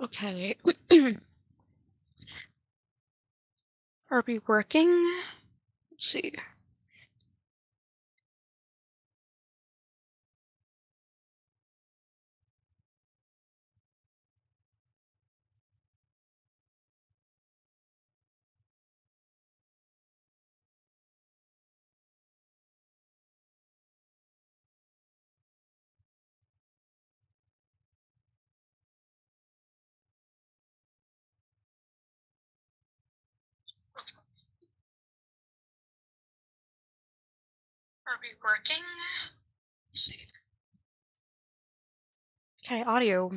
Okay. Are we working? Let's see. Are we working? Let's see. Okay, audio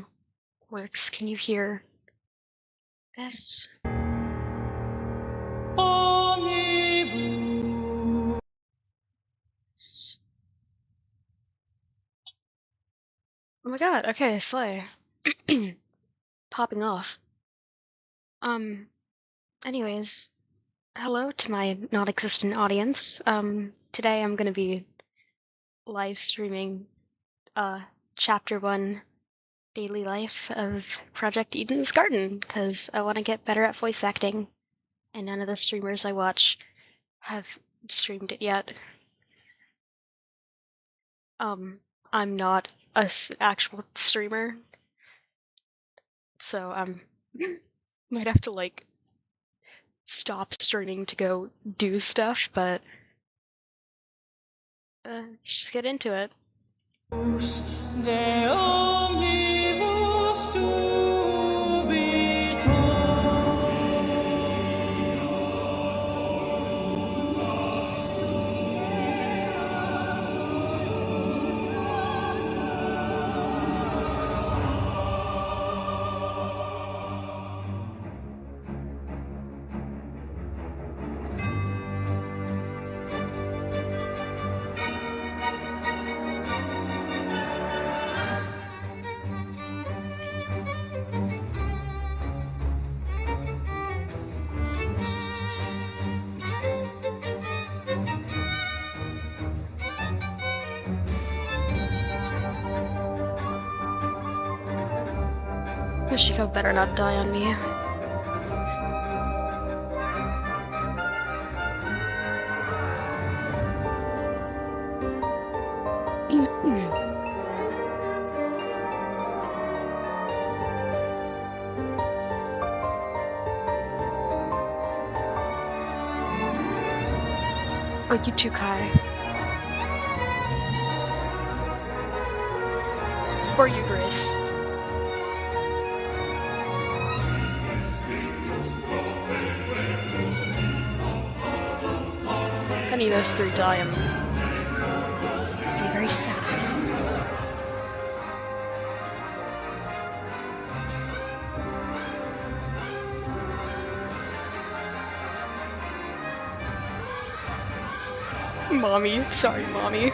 works. Can you hear this? Oh my god, okay, slay. Popping off. Anyways, hello to my non-existent audience. Today I'm gonna be live streaming, Chapter 1 Daily Life of Project Eden's Garden, because I want to get better at voice acting, and none of the streamers I watch have streamed it yet. I'm not a actual streamer, so might have to like stop streaming to go do stuff, but let's just get into it. Yoshiko better not die on me. Oh, you too, Kai. Or you, Grace. If any of those three die, I'm be very sad. Mommy, sorry, Mommy.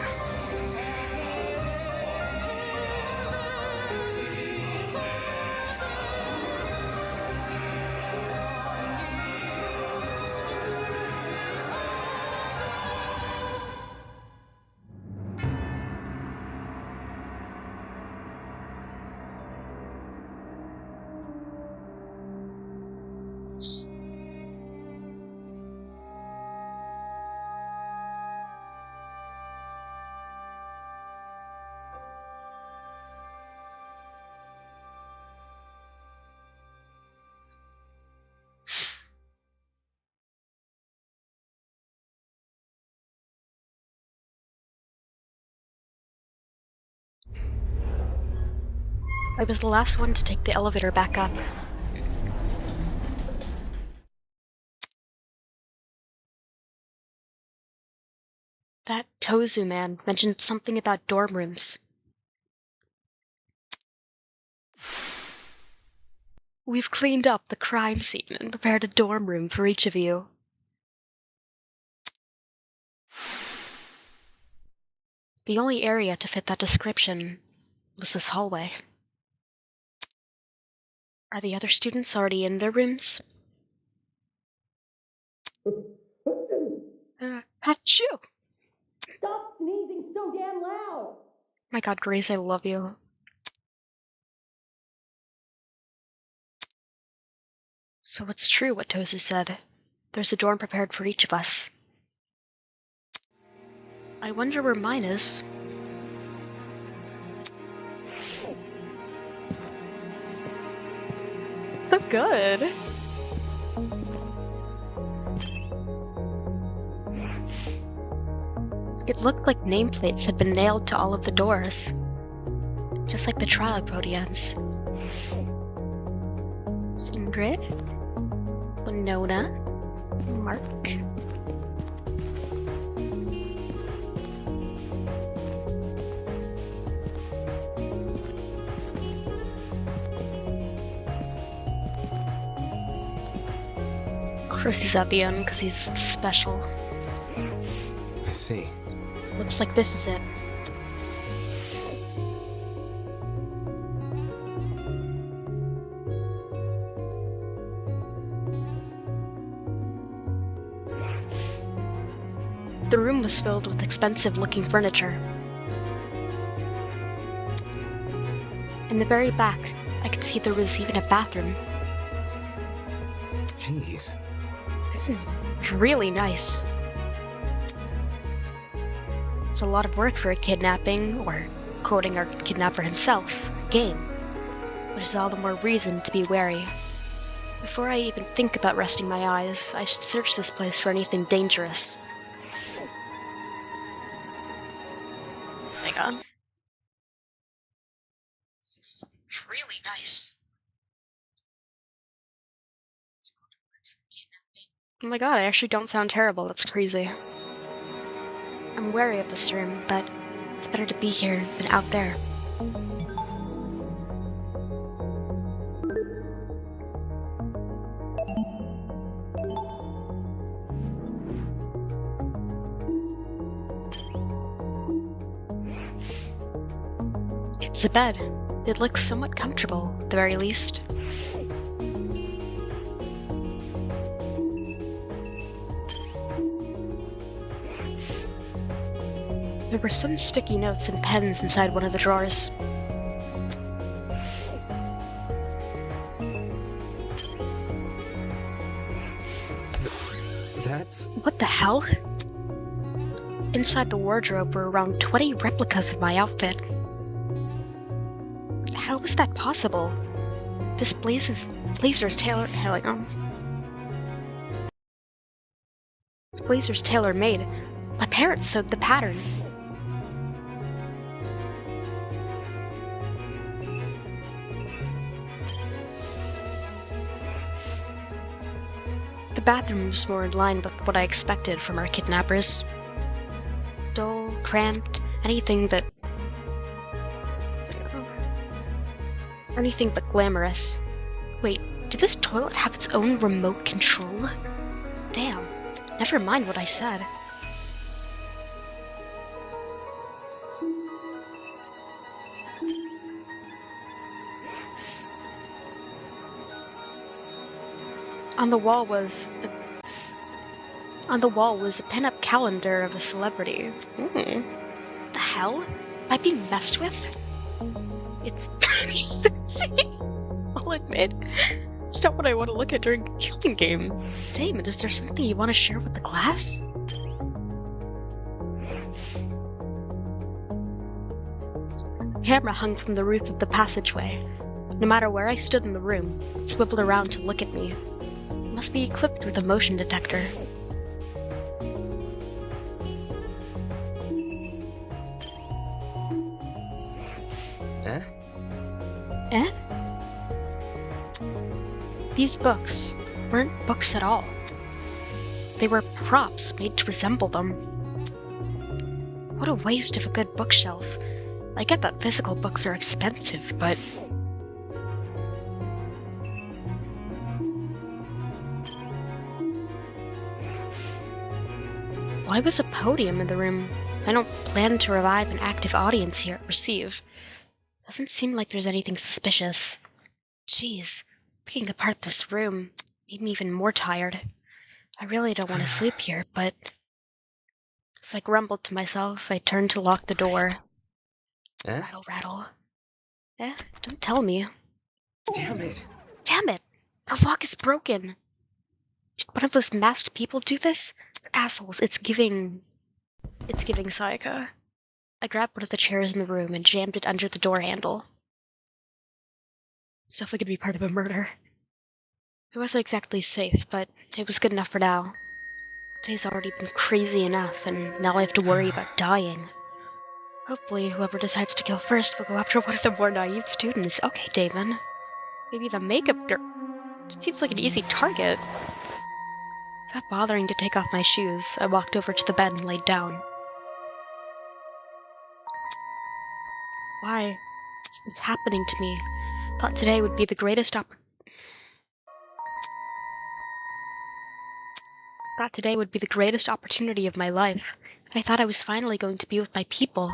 I was the last one to take the elevator back up. That Tozu man mentioned something about dorm rooms. We've cleaned up the crime scene and prepared a dorm room for each of you. The only area to fit that description was this hallway. Are the other students already in their rooms? Achoo! Stop sneezing so damn loud! My God, Grace, I love you. So it's true what Tozu said. There's a dorm prepared for each of us. I wonder where mine is. So good. It looked like nameplates had been nailed to all of the doors, just like the trial podiums. Ingrid, Winona, Mark. Chris is at the end because he's special. I see. Looks like this is it. The room was filled with expensive-looking furniture. In the very back, I could see there was even a bathroom. Jeez. This is really nice. It's a lot of work for a kidnapping, or quoting our kidnapper himself, game, which is all the more reason to be wary. Before I even think about resting my eyes, I should search this place for anything dangerous. Hang on. This is really nice. Oh my God, I actually don't sound terrible. That's crazy. I'm wary of this room, but it's better to be here than out there. It's a bed. It looks somewhat comfortable, at the very least. There were some sticky notes and pens inside one of the drawers. That's... What the hell? Inside the wardrobe were around 20 replicas of my outfit. How was that possible? This blazer's tailor-made. My parents sewed the pattern. The bathroom was more in line with what I expected from our kidnappers. Dull, cramped, anything but glamorous. Wait, did this toilet have its own remote control? Damn, never mind what I said. On the wall was a pin-up calendar of a celebrity. The hell? Am I being messed with? It's pretty sexy, I'll admit. It's not what I want to look at during a killing game. Damon, is there something you want to share with the class? The camera hung from the roof of the passageway. No matter where I stood in the room, it swiveled around to look at me. It must be equipped with a motion detector. Eh? These books weren't books at all. They were props made to resemble them. What a waste of a good bookshelf. I get that physical books are expensive, but... Why was a podium in the room? I don't plan to revive an active audience here at Receive. Doesn't seem like there's anything suspicious. Jeez, picking apart this room made me even more tired. I really don't want to sleep here, but as I grumbled to myself, I turned to lock the door. Eh? Rattle, rattle. Don't tell me. Damn it. Damn it! The lock is broken! Did one of those masked people do this? It's assholes, it's giving Sayaka. I grabbed one of the chairs in the room and jammed it under the door handle. It's definitely gonna be part of a murder. It wasn't exactly safe, but it was good enough for now. Today's already been crazy enough, and now I have to worry about dying. Hopefully, whoever decides to kill first will go after one of the more naive students. Okay, Damon. Maybe the makeup girl. It seems like an easy target. Without bothering to take off my shoes, I walked over to the bed and laid down. Why is this happening to me? Thought today would be the greatest opportunity of my life. I thought I was finally going to be with my people.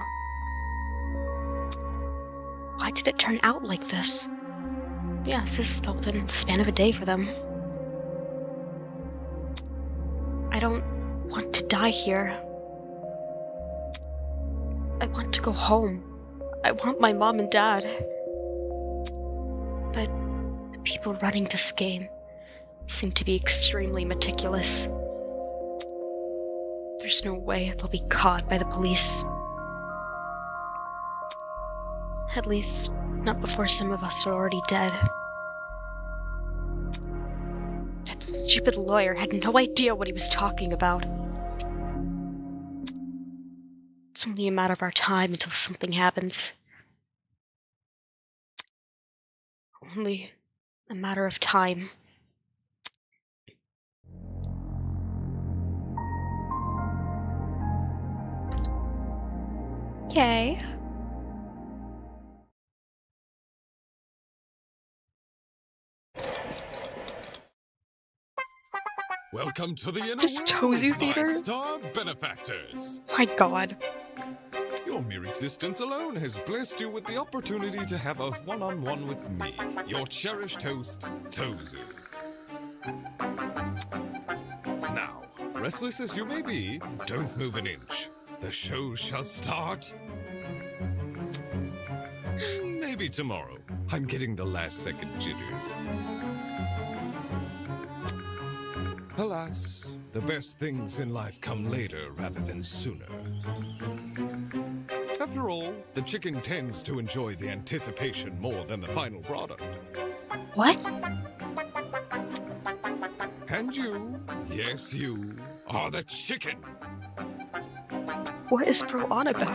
Why did it turn out like this? Yes, this has all been the span of a day for them. I don't want to die here. I want to go home. I want my mom and dad. But the people running this game seem to be extremely meticulous. There's no way they'll be caught by the police. At least, not before some of us are already dead. That stupid lawyer had no idea what he was talking about. It's only a matter of our time until something happens. Only a matter of time. Yay. Welcome to the inner This world, Tozu my theater? star benefactors. My god. Your mere existence alone has blessed you with the opportunity to have a one-on-one with me, your cherished host, Tozu. Now, restless as you may be, don't move an inch. The show shall start. Maybe tomorrow. I'm getting the last-second jitters. Alas, the best things in life come later rather than sooner. After all, the chicken tends to enjoy the anticipation more than the final product. What? And you, yes you, are the chicken. What is Bro on about?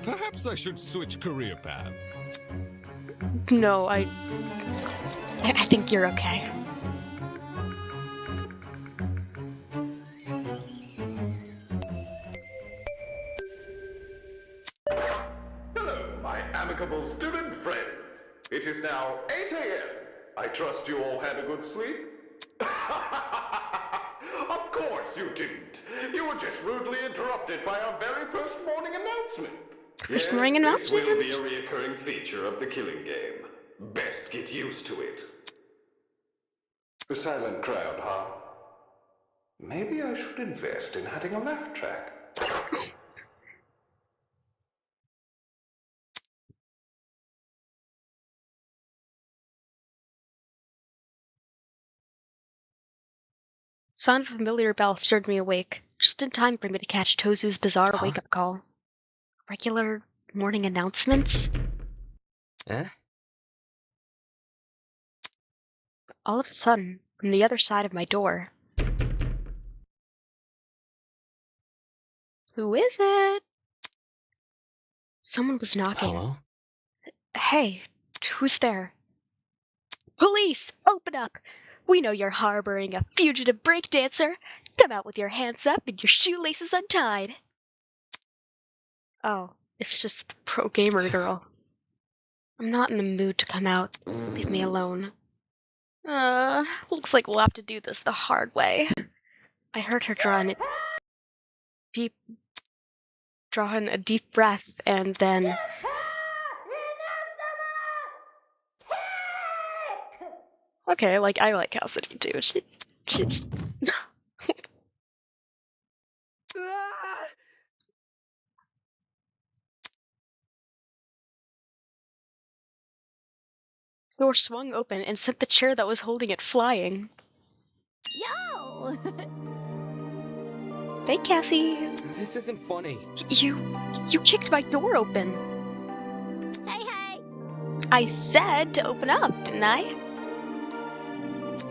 Perhaps I should switch career paths. No, I think you're okay. Hello, my amicable student friends. It is now 8 a.m. I trust you all had a good sleep? Of course you didn't. You were just rudely interrupted by our very first morning announcement. First morning announcement? This will be a recurring feature of the killing game. Best get used to it. The silent crowd, huh? Maybe I should invest in adding a laugh track. Sound of a familiar bell stirred me awake, just in time for me to catch Tozu's bizarre wake-up call. Regular morning announcements? Eh? All of a sudden, from the other side of my door. Who is it? Someone was knocking. Hello? Hey, who's there? Police! Open up! We know you're harboring a fugitive breakdancer. Come out with your hands up and your shoelaces untied. Oh, it's just the pro gamer girl. I'm not in the mood to come out. Leave me alone. Looks like we'll have to do this the hard way. I heard her draw in a deep breath, and then... Okay, like, I like Cassidy too. She... Ah! The door swung open and sent the chair that was holding it flying. Yo! Hey, Cassie. This isn't funny. You kicked my door open. Hey! I said to open up, didn't I?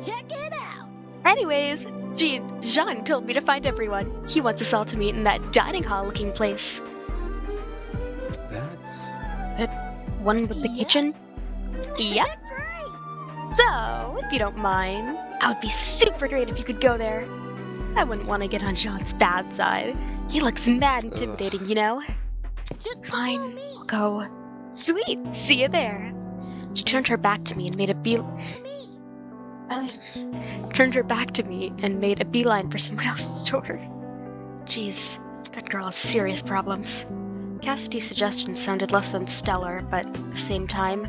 Check it out! Anyways, Jean told me to find everyone. He wants us all to meet in that dining hall looking place. That's... One with the Yep. kitchen? Yep. Great! So, if you don't mind, I would be super great if you could go there. I wouldn't want to get on Jean's bad side. He looks mad intimidating, you know? Just Fine, follow me. I'll go. Sweet, see you there. She turned her back to me and made a beeline for someone else's door. Jeez, that girl has serious problems. Cassidy's suggestion sounded less than stellar, but at the same time,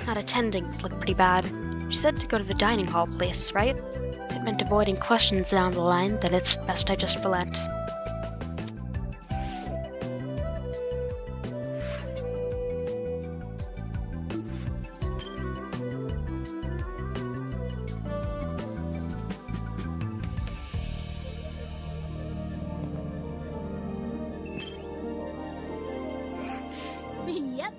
not attending would look pretty bad. She said to go to the dining hall place, right? If it meant avoiding questions down the line, then it's best I just relent. Yep.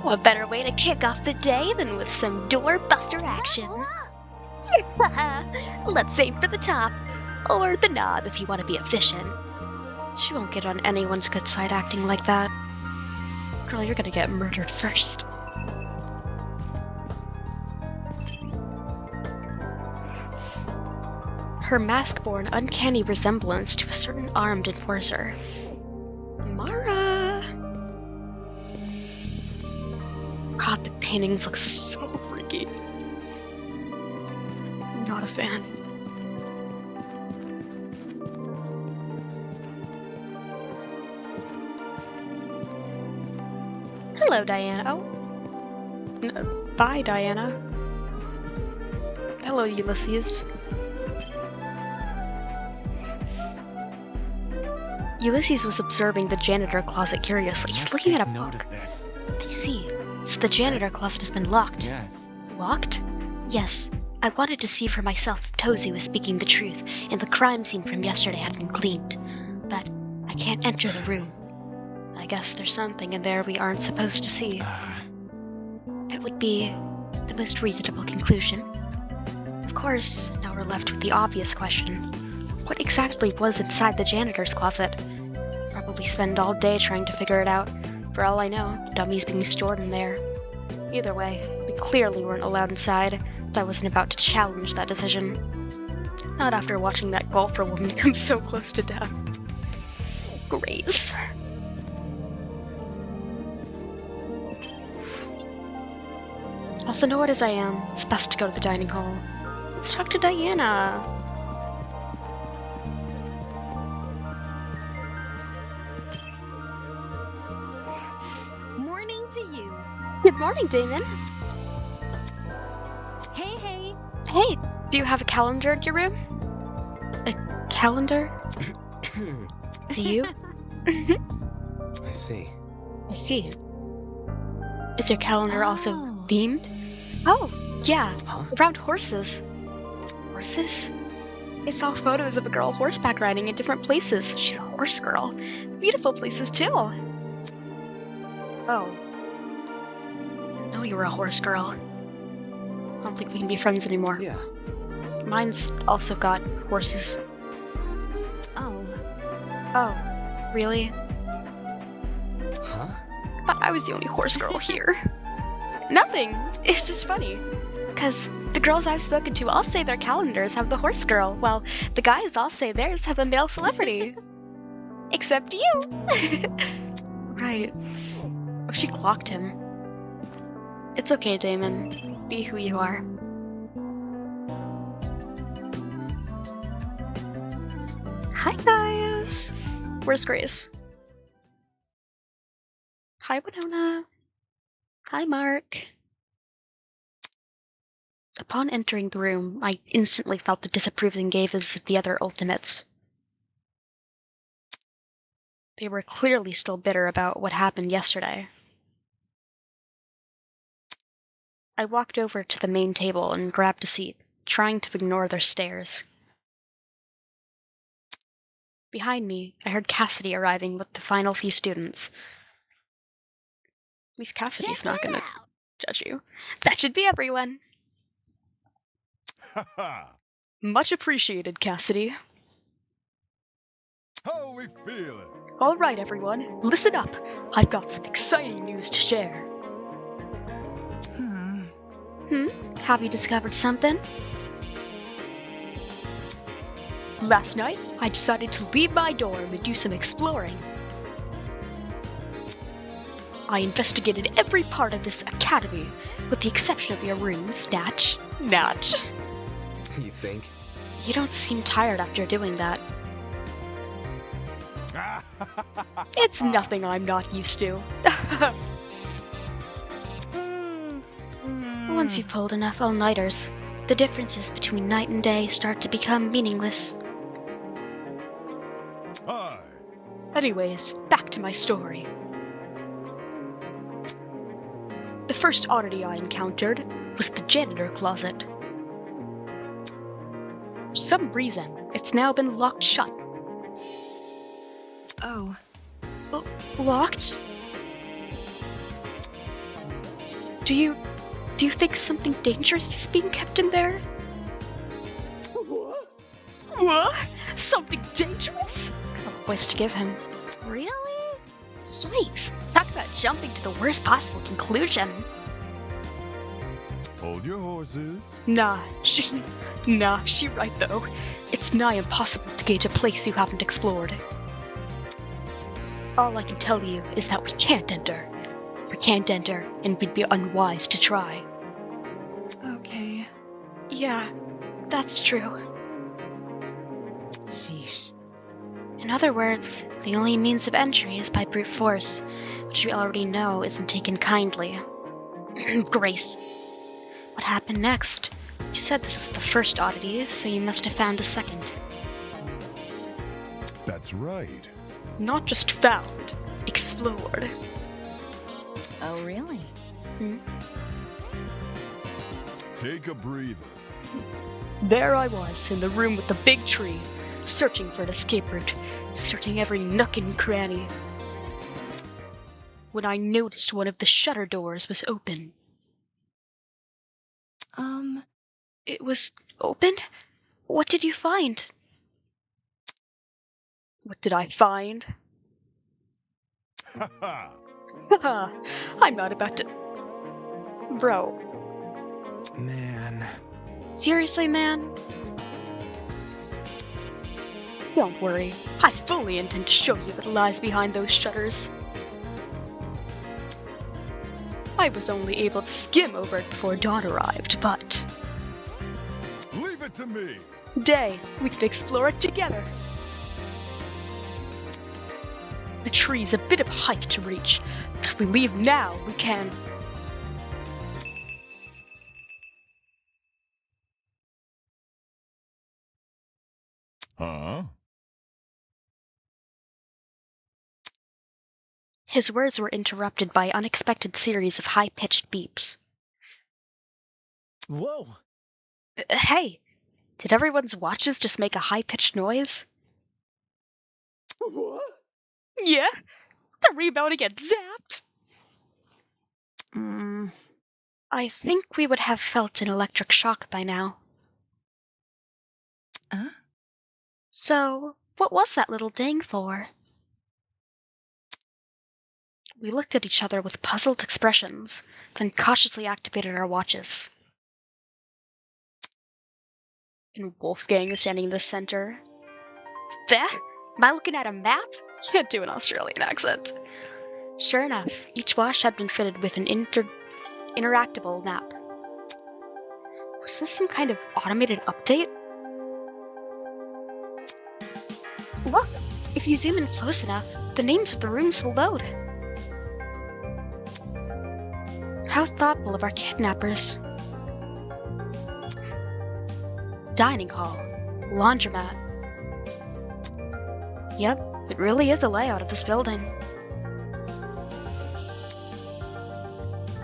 What better way to kick off the day than with some doorbuster action? Let's aim for the top, or the knob if you want to be efficient. She won't get on anyone's good side acting like that. Girl, you're gonna get murdered first. Her mask bore an uncanny resemblance to a certain armed enforcer. Mara! God, the paintings look so freaky. Not a fan. Hello, Diana. Oh. Bye, Diana. Hello, Ulysses. Ulysses was observing the janitor closet curiously. He's looking at a book. I see. So the janitor closet has been locked. Yes. Locked? Yes. I wanted to see for myself if Tozu was speaking the truth and the crime scene from yesterday had been cleaned. But I can't enter the room. I guess there's something in there we aren't supposed to see. That would be the most reasonable conclusion. Of course, now we're left with the obvious question. What exactly was inside the janitor's closet? Probably spend all day trying to figure it out. For all I know, dummies being stored in there. Either way, we clearly weren't allowed inside, but I wasn't about to challenge that decision. Not after watching that golfer woman come so close to death. Grace. Also, know it as I am, it's best to go to the dining hall. Let's talk to Diana. Morning to you. Good morning, Damon. Hey. Hey, do you have a calendar in your room? A calendar? Do you? I see. I see. Is your calendar also Oh. themed? Oh, yeah, Huh? around horses. Horses? It's all photos of a girl horseback riding in different places. She's a horse girl. Beautiful places, too. Oh. Didn't know you were a horse girl. I don't think we can be friends anymore. Yeah. Mine's also got horses. Oh. Oh, really? Huh? Thought I was the only horse girl here. Nothing. It's just funny. Because the girls I've spoken to all say their calendars have the horse girl, while the guys all say theirs have a male celebrity. Except you! Right. Oh, she clocked him. It's okay, Damon. Be who you are. Hi, guys! Where's Grace? Hi, Winona. Hi, Mark. Upon entering the room, I instantly felt the disapproving gazes of the other Ultimates. They were clearly still bitter about what happened yesterday. I walked over to the main table and grabbed a seat, trying to ignore their stares. Behind me, I heard Cassidy arriving with the final few students. At least Cassidy's not gonna judge you. That should be everyone. Much appreciated, Cassidy. How we feeling? All right, everyone, listen up. I've got some exciting news to share. Have you discovered something? Last night, I decided to leave my dorm and do some exploring. I investigated every part of this academy, with the exception of your rooms, Natch. You think? You don't seem tired after doing that. It's nothing I'm not used to. Once you've pulled enough all-nighters, the differences between night and day start to become meaningless. Hi. Anyways, back to my story. The first oddity I encountered was the janitor closet. For some reason, it's now been locked shut. Oh. Locked? Do you think something dangerous is being kept in there? What? Something dangerous? A voice to give him. Really? Yikes! Talk about jumping to the worst possible conclusion. Hold your horses. Nah, she right though. It's nigh impossible to gauge a place you haven't explored. All I can tell you is that we can't enter. We can't enter, and we'd be unwise to try. Okay. Yeah, that's true. Sheesh. In other words, the only means of entry is by brute force, which we already know isn't taken kindly. Grace. What happened next? You said this was the first oddity, so you must have found a second. That's right. Not just found, explored. Oh, really? Take a breather. There I was, in the room with the big tree, searching for an escape route, searching every nook and cranny. When I noticed one of the shutter doors was open. It was open? What did you find? What did I find? Haha, I'm not about to... Bro. Man. Seriously, man? Don't worry, I fully intend to show you what lies behind those shutters. I was only able to skim over it before dawn arrived, but... Leave it to me. Today, we can explore it together. The tree's a bit of a hike to reach, but if we leave now, we can... Huh? His words were interrupted by an unexpected series of high-pitched beeps. Whoa! Hey, did everyone's watches just make a high-pitched noise? What? Yeah, the rebound get zapped. I think we would have felt an electric shock by now. So, what was that little ding for? We looked at each other with puzzled expressions, then cautiously activated our watches. And Wolfgang is standing in the center. Am I looking at a map? Can't do an Australian accent. Sure enough, each watch had been fitted with an interactable map. Was this some kind of automated update? Look! If you zoom in close enough, the names of the rooms will load. How thoughtful of our kidnappers. dining hall, laundromat. Yep, it really is a layout of this building.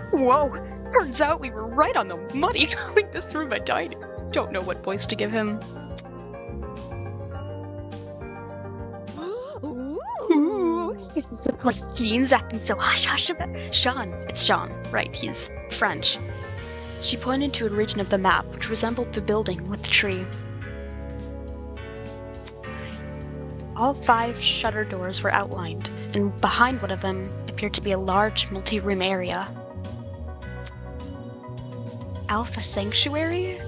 Whoa! Turns out we were right on the money calling this room a dining. Don't know what voice to give him. Ooh, is this a place Jean's acting so hush-hush about? Sean. It's Sean. Right, he's French. She pointed to a region of the map which resembled the building with the tree. All 5 shutter doors were outlined, and behind one of them appeared to be a large multi-room area. Alpha Sanctuary?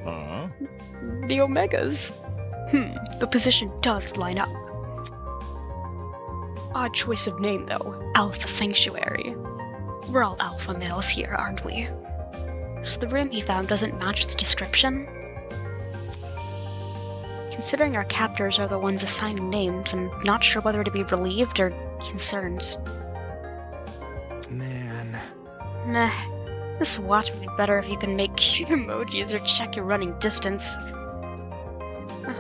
Huh? The Omegas. The position does line up. Odd choice of name, though. Alpha Sanctuary. We're all alpha males here, aren't we? So the room he found doesn't match the description? Considering our captors are the ones assigning names, I'm not sure whether to be relieved or concerned. Man. Meh. This watch would be better if you can make cute emojis or check your running distance.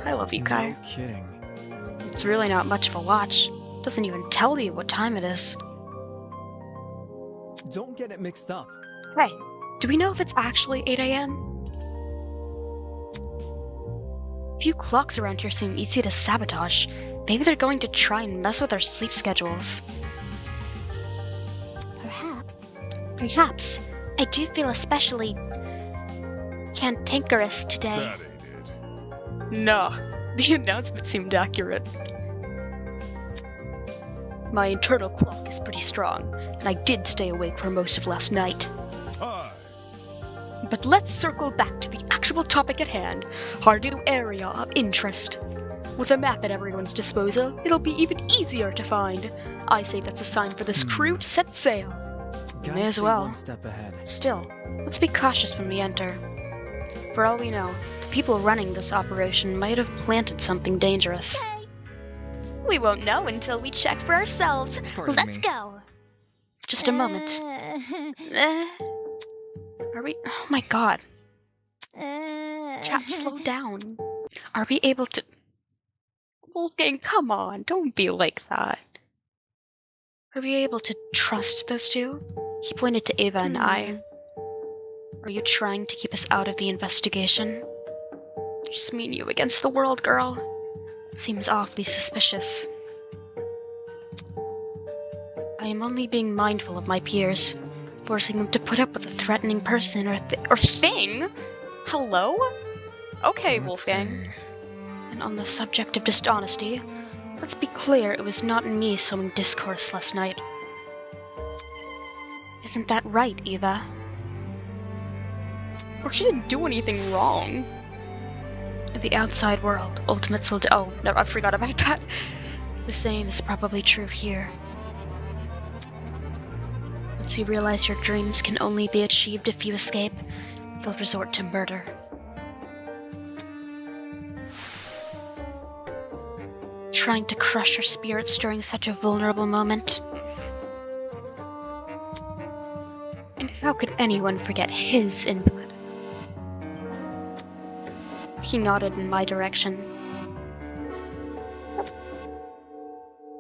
I love you, Kai. No kidding. It's really not much of a watch. Doesn't even tell you what time it is. Don't get it mixed up. Hey, do we know if it's actually 8 a.m.? Few clocks around here seem easy to sabotage. Maybe they're going to try and mess with our sleep schedules. Perhaps. I do feel especially cantankerous today. That ain't it. No, the announcement seemed accurate. My internal clock is pretty strong, and I did stay awake for most of last night. Hi. But let's circle back to the actual topic at hand, our new area of interest. With a map at everyone's disposal, it'll be even easier to find. I say that's a sign for this crew to set sail. Gotta May as stay well. one step ahead. Still, let's be cautious when we enter. For all we know, the people running this operation might have planted something dangerous. We won't know until we check for ourselves. Pardon Let's me. go. Just a moment. Are we? Oh my god. Chat, slow down. Are we able to? Wolfgang, come on, don't be like that. Are we able to trust those two? He pointed to Ava and I. Are you trying to keep us out of the investigation? Just me and you against the world, girl. Seems awfully suspicious. I am only being mindful of my peers, forcing them to put up with a threatening person or thing? Hello? Okay, Let's Wolfgang. see. And on the subject of dishonesty, let's be clear, it was not me sowing discourse last night. Isn't that right, Eva? Or she didn't do anything wrong. In the outside world, ultimates will oh, no, I forgot about that. The same is probably true here. Once you realize your dreams can only be achieved if you escape, they'll resort to murder. Trying to crush your spirits during such a vulnerable moment. And how could anyone forget his input? He nodded in my direction.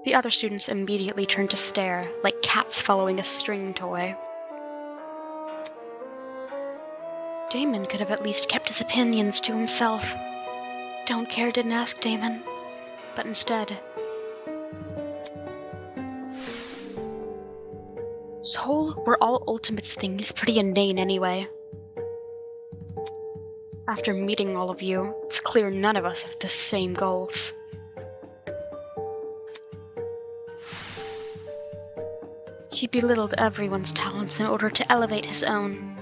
The other students immediately turned to stare, like cats following a string toy. Damon could have at least kept his opinions to himself. Don't care didn't ask Damon, but instead... Soul, we're all Ultimates thing is pretty inane anyway. After meeting all of you, it's clear none of us have the same goals. He belittled everyone's talents in order to elevate his own.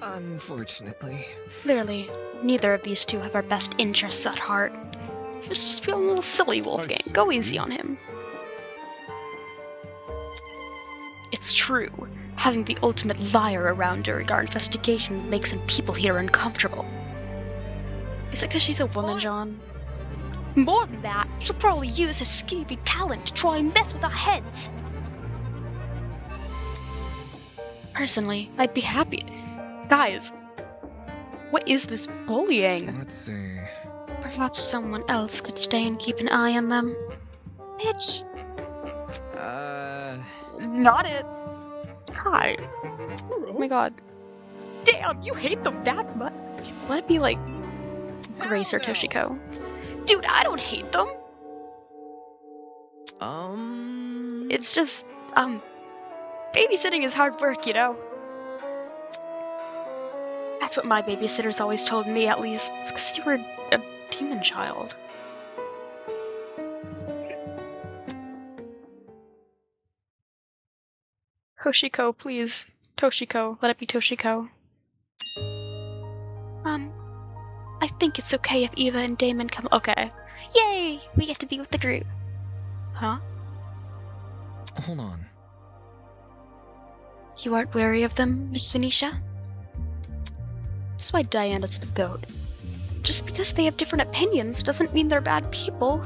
Unfortunately. Clearly, neither of these two have our best interests at heart. Just feeling a little silly, Wolfgang. see. Go easy on him. It's true. Having the ultimate liar around during our investigation makes some people here uncomfortable. Is it because she's a woman, John? More than that, she'll probably use her skeevy talent to try and mess with our heads. Personally, I'd be happy. Guys, What is this bullying? Let's see. Perhaps someone else could stay and keep an eye on them. Bitch! Not it! Hi. Oh my god. Damn, you hate them that much? Let it be like Grace or Toshiko. Dude, I don't hate them! It's just, babysitting is hard work, you know? That's what my babysitter's always told me, at least. It's 'cause you were a demon child. Toshiko, please. Toshiko, let it be Toshiko. I think it's okay if Eva and Damon come. Okay. Yay! We get to be with the group. Huh? Hold on. You aren't wary of them, Miss Venetia? That's why Diana's the goat. Just because they have different opinions doesn't mean they're bad people.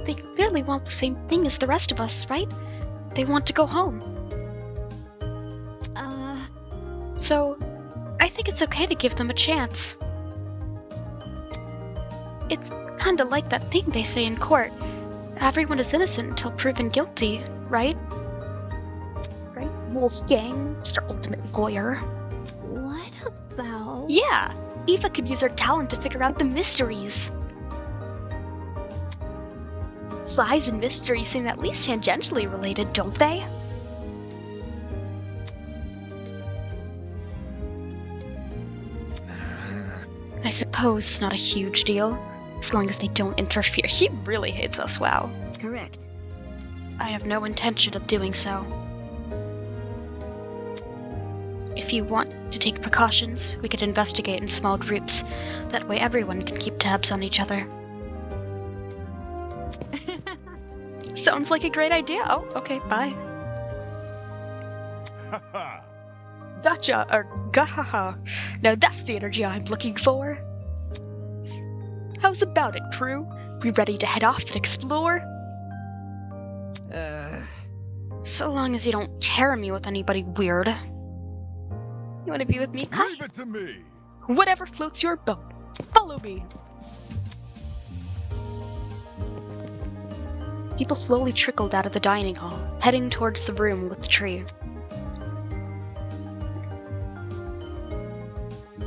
They clearly want the same thing as the rest of us, right? They want to go home. So, I think it's okay to give them a chance. It's kinda like that thing they say in court. Everyone is innocent until proven guilty, right? Right? Wolfgang, Mr. Ultimate Lawyer. What about... Yeah! Eva could use her talent to figure out the mysteries. Lies and mysteries seem at least tangentially related, don't they? I suppose it's not a huge deal, as long as they don't interfere. He really hates us, wow. Correct. I have no intention of doing so. If you want to take precautions, we could investigate in small groups. That way everyone can keep tabs on each other. Sounds like a great idea. Oh, okay, bye. Gotcha, or gahaha. Now that's the energy I'm looking for. How's about it, crew? We ready to head off and explore? So long as you don't pair me with anybody weird. You wanna be with me, Kai? Leave it to me. Whatever floats your boat. Follow me. People slowly trickled out of the dining hall, heading towards the room with the tree.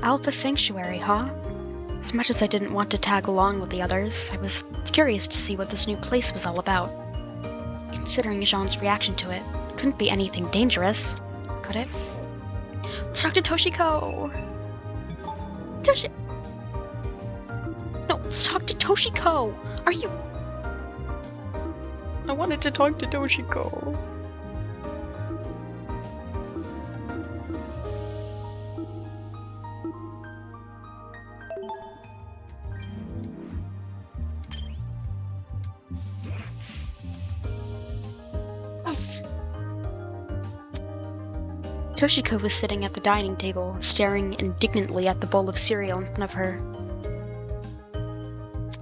Alpha Sanctuary, huh? As much as I didn't want to tag along with the others, I was curious to see what this new place was all about. Considering Jean's reaction to it, it couldn't be anything dangerous, could it? Let's talk to Toshiko! No, let's talk to Toshiko! Are you... I wanted to talk to Toshiko. Yes. Toshiko was sitting at the dining table, staring indignantly at the bowl of cereal in front of her.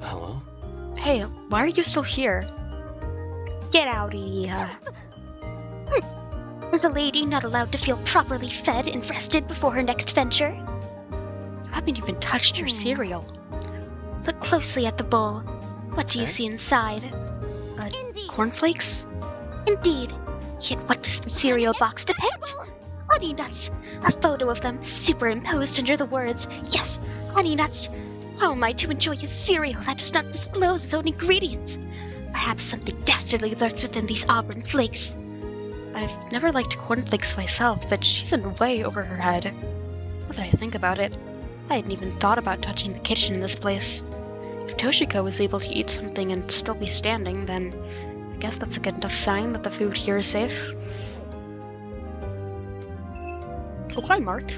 Hello? Hey, why are you still here? Get out of here. Is a lady not allowed to feel properly fed and rested before her next venture? You haven't even touched your cereal. Look closely at the bowl. What do you Okay. see inside? Cornflakes? Indeed. Yet what does the cereal box depict? Honey nuts. A photo of them superimposed under the words, yes, honey nuts. How am I to enjoy a cereal that does not disclose its own ingredients? Perhaps something dastardly lurks within these auburn flakes. I've never liked cornflakes myself, but she's in way over her head. Now that I think about it, I hadn't even thought about touching the kitchen in this place. If Toshiko was able to eat something and still be standing, then I guess that's a good enough sign that the food here is safe. Oh, hi, Mark.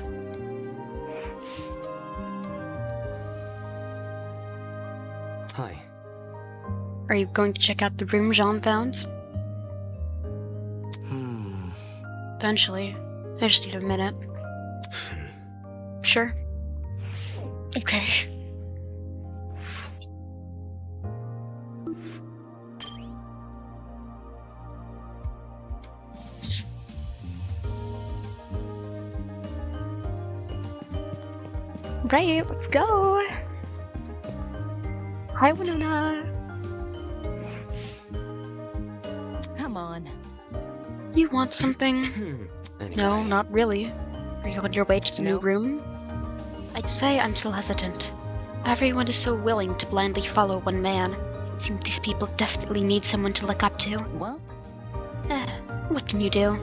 Hi. Are you going to check out the room Jean found? Eventually. I just need a minute. Sure. Okay. Right, let's go. Hi, Winona. Come on. You want something? Anyway. No, not really. Are you on your way to the new Nope. room? I'd say I'm still hesitant. Everyone is so willing to blindly follow one man. It seems these people desperately need someone to look up to. Well, What can you do?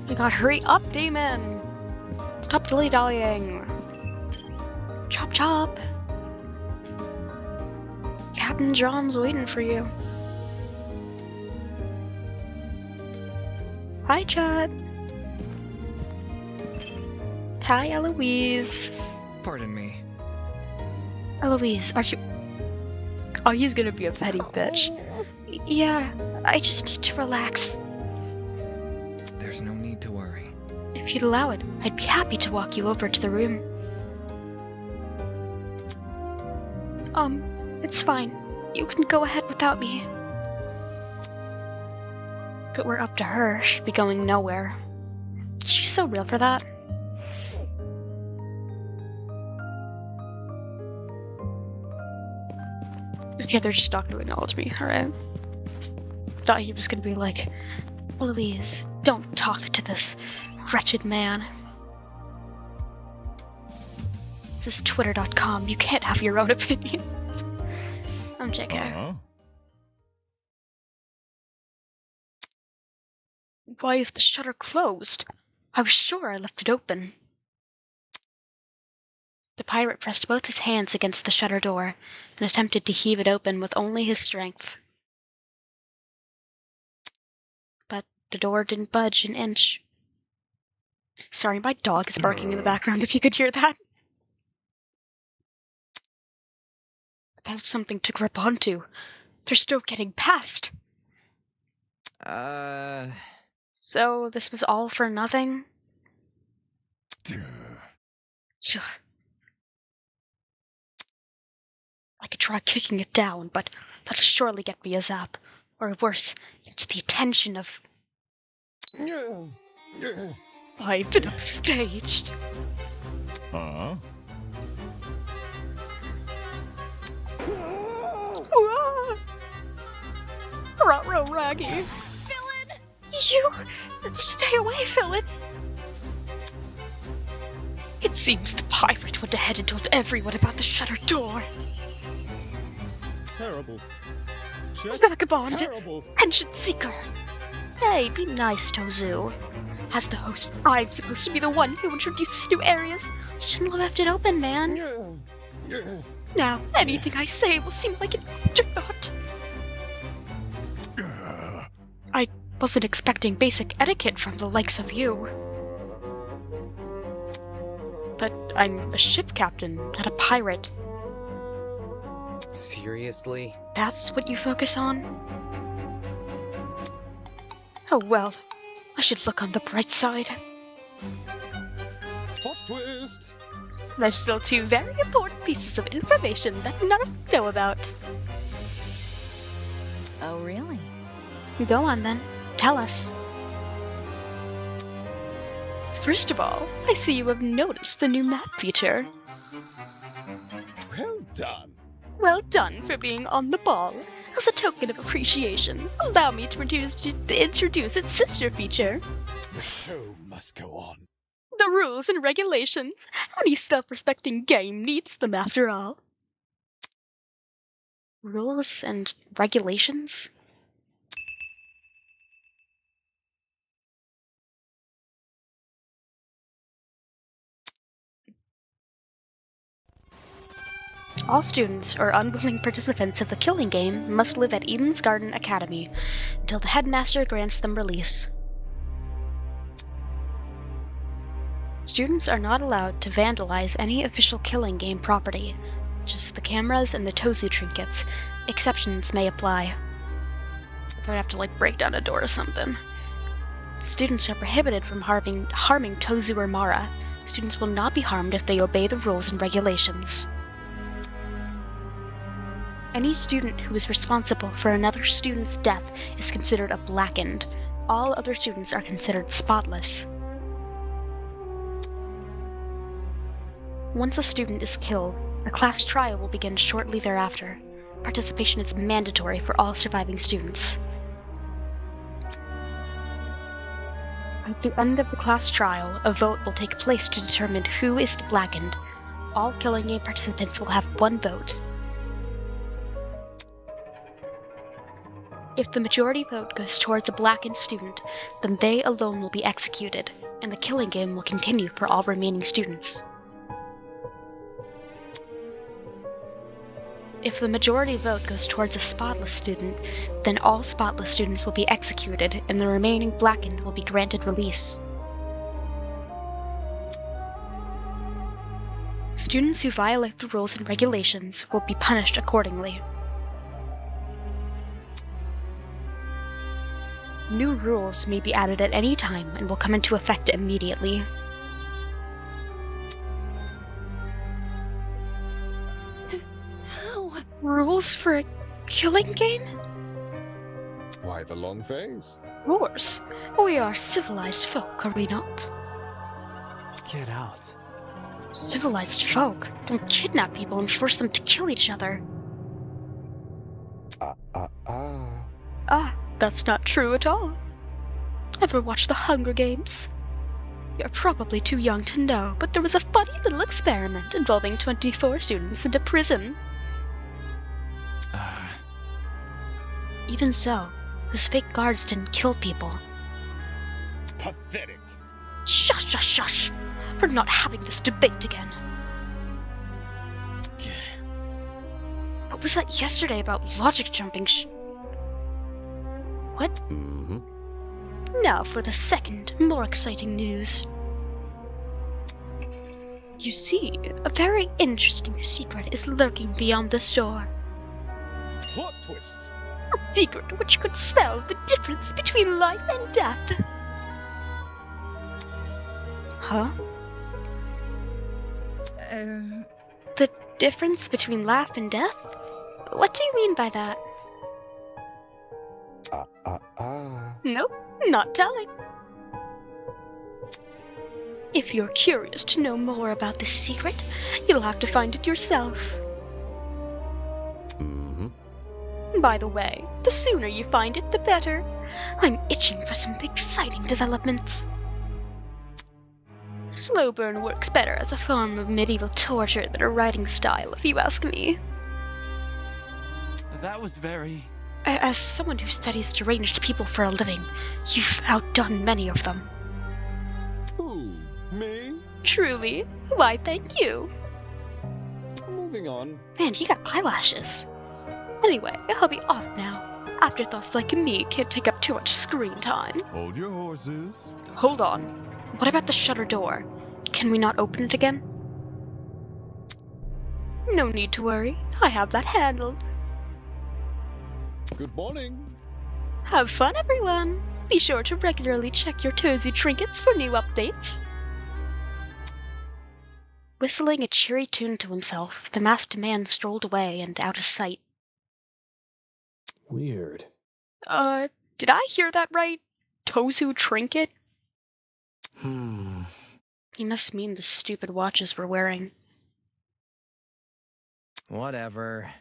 We gotta hurry up, Damon! Stop dilly-dallying! Chop chop! Captain John's waiting for you. Hi, Chad! Hi, Eloise! Pardon me. Eloise, are you gonna be a petty bitch? Yeah, I just need to relax. There's no need to worry. If you'd allow it, I'd be happy to walk you over to the room. It's fine. You can go ahead without me. If it were up to her, she'd be going nowhere. She's so real for that. Okay, they're just not gonna acknowledge me, alright? Thought he was gonna be like, Louise, don't talk to this wretched man. This is Twitter.com. You can't have your own opinions. I'm JK. Uh-huh. Why is the shutter closed? I was sure I left it open. The pirate pressed both his hands against the shutter door and attempted to heave it open with only his strength. But the door didn't budge an inch. Sorry, my dog is barking in the background if you could hear that. Without something to grip onto, there's no getting past. So this was all for nothing? Duh. Ugh. I could try kicking it down, but that'll surely get me a zap. Or worse, it's the attention of... I've been upstaged. Huh? Ruh-roh, Raggy. Villain! You... Stay away, Philip. It seems the pirate went ahead and told everyone about the shutter door. Terrible. Just Vagabond. terrible. Pension seeker. Hey, be nice, Tozu. As the host, I'm supposed to be the one who introduces new areas. You shouldn't have left it open, man. Now, anything I say will seem like an afterthought. I wasn't expecting basic etiquette from the likes of you. But I'm a ship captain, not a pirate. Seriously? That's what you focus on? Oh well, I should look on the bright side. Plot twist! There's still two very important pieces of information that none of you know about. oh really? Go on then, tell us. First of all, I see you have noticed the new map feature. Well done. Well done for being on the ball. As a token of appreciation, allow me to introduce its sister feature. The show must go on. The rules and regulations. Any self-respecting game needs them after all. Rules and regulations? All students or unwilling participants of the killing game must live at Eden's Garden Academy until the headmaster grants them release. Students are not allowed to vandalize any official killing game property, just the cameras and the Tozu trinkets. Exceptions may apply. They'd have to, like, break down a door or something. Students are prohibited from harming Tozu or Mara. Students will not be harmed if they obey the rules and regulations. Any student who is responsible for another student's death is considered a blackened. All other students are considered spotless. Once a student is killed, a class trial will begin shortly thereafter. Participation is mandatory for all surviving students. At the end of the class trial, a vote will take place to determine who is the blackened. All killing game participants will have one vote. If the majority vote goes towards a blackened student, then they alone will be executed, and the killing game will continue for all remaining students. If the majority vote goes towards a spotless student, then all spotless students will be executed, and the remaining blackened will be granted release. Students who violate the rules and regulations will be punished accordingly. New rules may be added at any time and will come into effect immediately. How? Rules for a killing game? Why the long face? Of course. We are civilized folk, are we not? Get out. Civilized folk don't kidnap people and force them to kill each other. Ah, that's not true at all. Ever watch the Hunger Games? You're probably too young to know, but there was a funny little experiment involving 24 students into prison. Even so, those fake guards didn't kill people. Pathetic. Shush, shush, shush! We're not having this debate again. What was that yesterday about logic jumping What? Now for the second, more exciting news. You see, a very interesting secret is lurking beyond this door. Plot twist. A secret which could spell the difference between life and death. Huh? The difference between life and death? What do you mean by that? Nope, not telling. If you're curious to know more about this secret, you'll have to find it yourself. By the way, the sooner you find it, the better. I'm itching for some exciting developments. Slow burn works better as a form of medieval torture than a writing style, if you ask me. That was very... As someone who studies deranged people for a living, you've outdone many of them. Who? Me? Truly? Why, thank you. Moving on. Man, you got eyelashes. Anyway, I'll be off now. Afterthoughts like me can't take up too much screen time. Hold your horses. Hold on. What about the shutter door? Can we not open it again? No need to worry. I have that handled. Good morning. Have fun, everyone! Be sure to regularly check your Tozu trinkets for new updates. Whistling a cheery tune to himself, the masked man strolled away and out of sight. Weird. Did I hear that right? Tozu trinket? He must mean the stupid watches we're wearing. Whatever.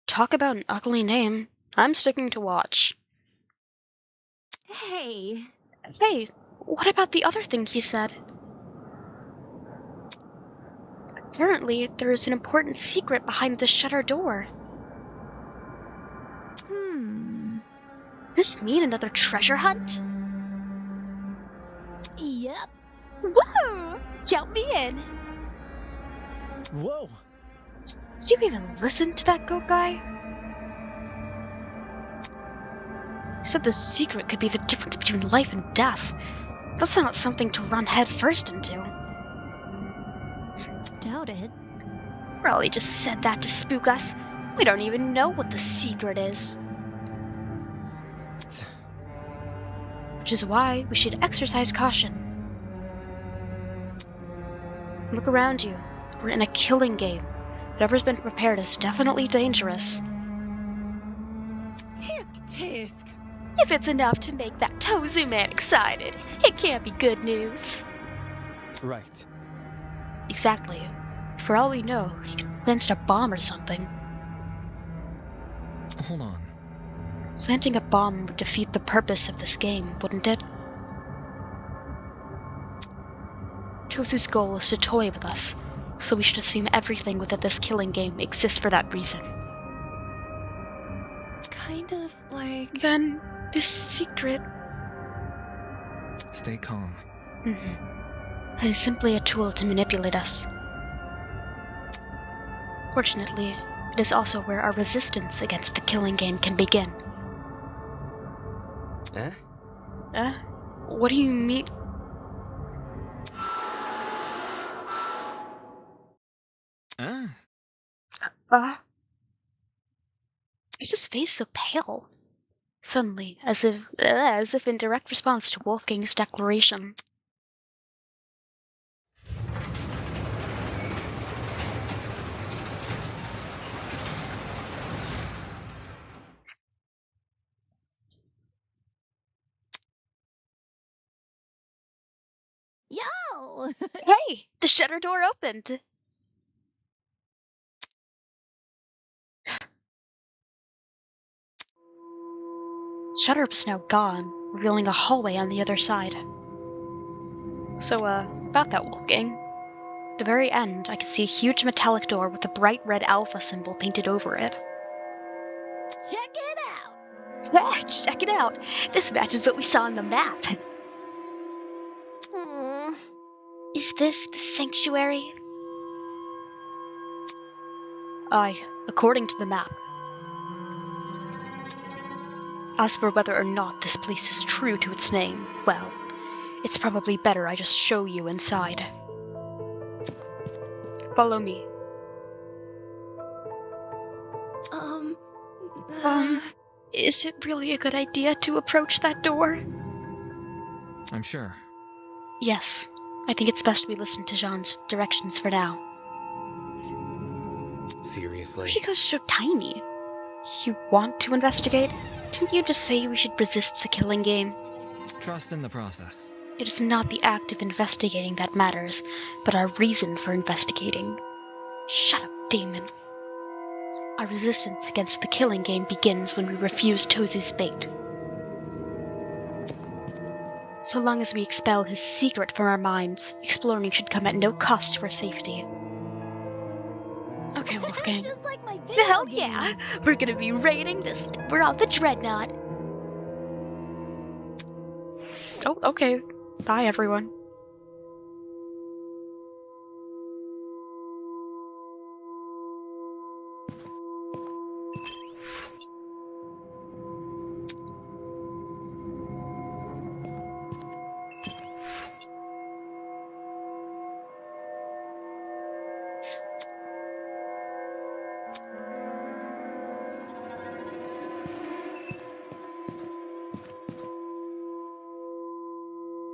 Talk about an ugly name. I'm sticking to watch. Hey. Hey, what about the other thing he said? Apparently, there is an important secret behind the shutter door. Does this mean another treasure hunt? Yep. Whoa! Jump me in! Whoa! Did you even listen to that goat guy? He said the secret could be the difference between life and death. That's not something to run headfirst into. Doubt it. Probably just said that to spook us. We don't even know what the secret is. Which is why we should exercise caution. Look around you. We're in a killing game. Whatever's been prepared is definitely dangerous. Tisk. If it's enough to make that Tozu man excited, it can't be good news. Right. Exactly. For all we know, he could have planted a bomb or something. Hold on. Planting a bomb would defeat the purpose of this game, wouldn't it? Tozu's goal is to toy with us, so we should assume everything within this killing game exists for that reason. Kind of like... Then, this secret... Stay calm. It is simply a tool to manipulate us. Fortunately, it is also where our resistance against the killing game can begin. Eh? What do you mean? Why is his face so pale? Suddenly, as if in direct response to Wolfgang's declaration. Yo! Hey! The shutter door opened! Shutter was now gone, revealing a hallway on the other side. So, about that Wolfgang. At the very end, I could see a huge metallic door with a bright red alpha symbol painted over it. Check it out! Ah, check it out! This matches what we saw on the map! Is this the sanctuary? Aye, according to the map. As for whether or not this place is true to its name, well, it's probably better I just show you inside. Follow me. Is it really a good idea to approach that door? I'm sure. Yes, I think it's best we listen to Jean's directions for now. Seriously? She goes so tiny. You want to investigate? Didn't you just say we should resist the killing game? Trust in the process. It is not the act of investigating that matters, but our reason for investigating. Shut up, Damon. Our resistance against the killing game begins when we refuse Tozu's fate. So long as we expel his secret from our minds, exploring should come at no cost to our safety. Okay, Wolfgang. Just like my video Hell games. yeah! We're gonna be raiding this like we're on the Dreadnought. Oh, okay. Bye, everyone.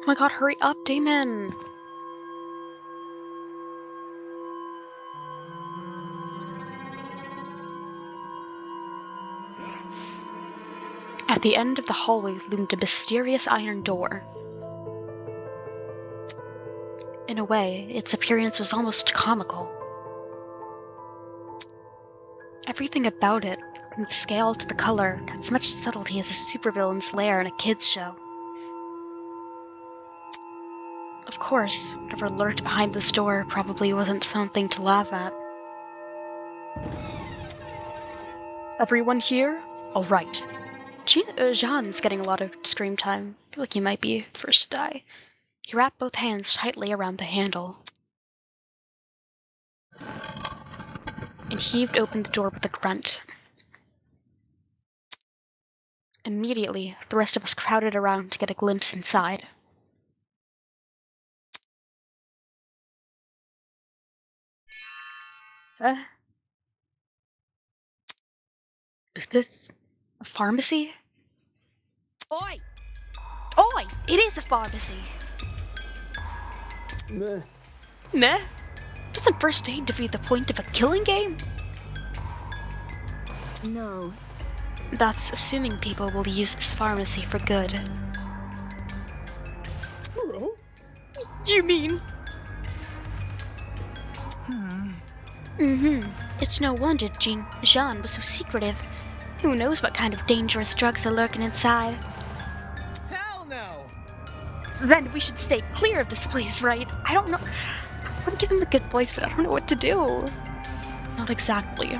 Oh my god, hurry up, Damon! At the end of the hallway loomed a mysterious iron door. In a way, its appearance was almost comical. Everything about it, from the scale to the color, had as much subtlety as a supervillain's lair in a kid's show. Of course, whatever lurked behind this door probably wasn't something to laugh at. Everyone here? Alright. Jean's getting a lot of screen time. I feel like he might be first to die. He wrapped both hands tightly around the handle. and heaved open the door with a grunt. Immediately, the rest of us crowded around to get a glimpse inside. Is this a pharmacy? Oi! Oi! It is a pharmacy! Meh. Meh? Doesn't first aid defeat the point of a killing game? No. That's assuming people will use this pharmacy for good. You mean? It's no wonder Jean was so secretive. Who knows what kind of dangerous drugs are lurking inside? Hell no! Then we should stay clear of this place, right? I don't know. I want to give him a good voice, but I don't know what to do. Not exactly.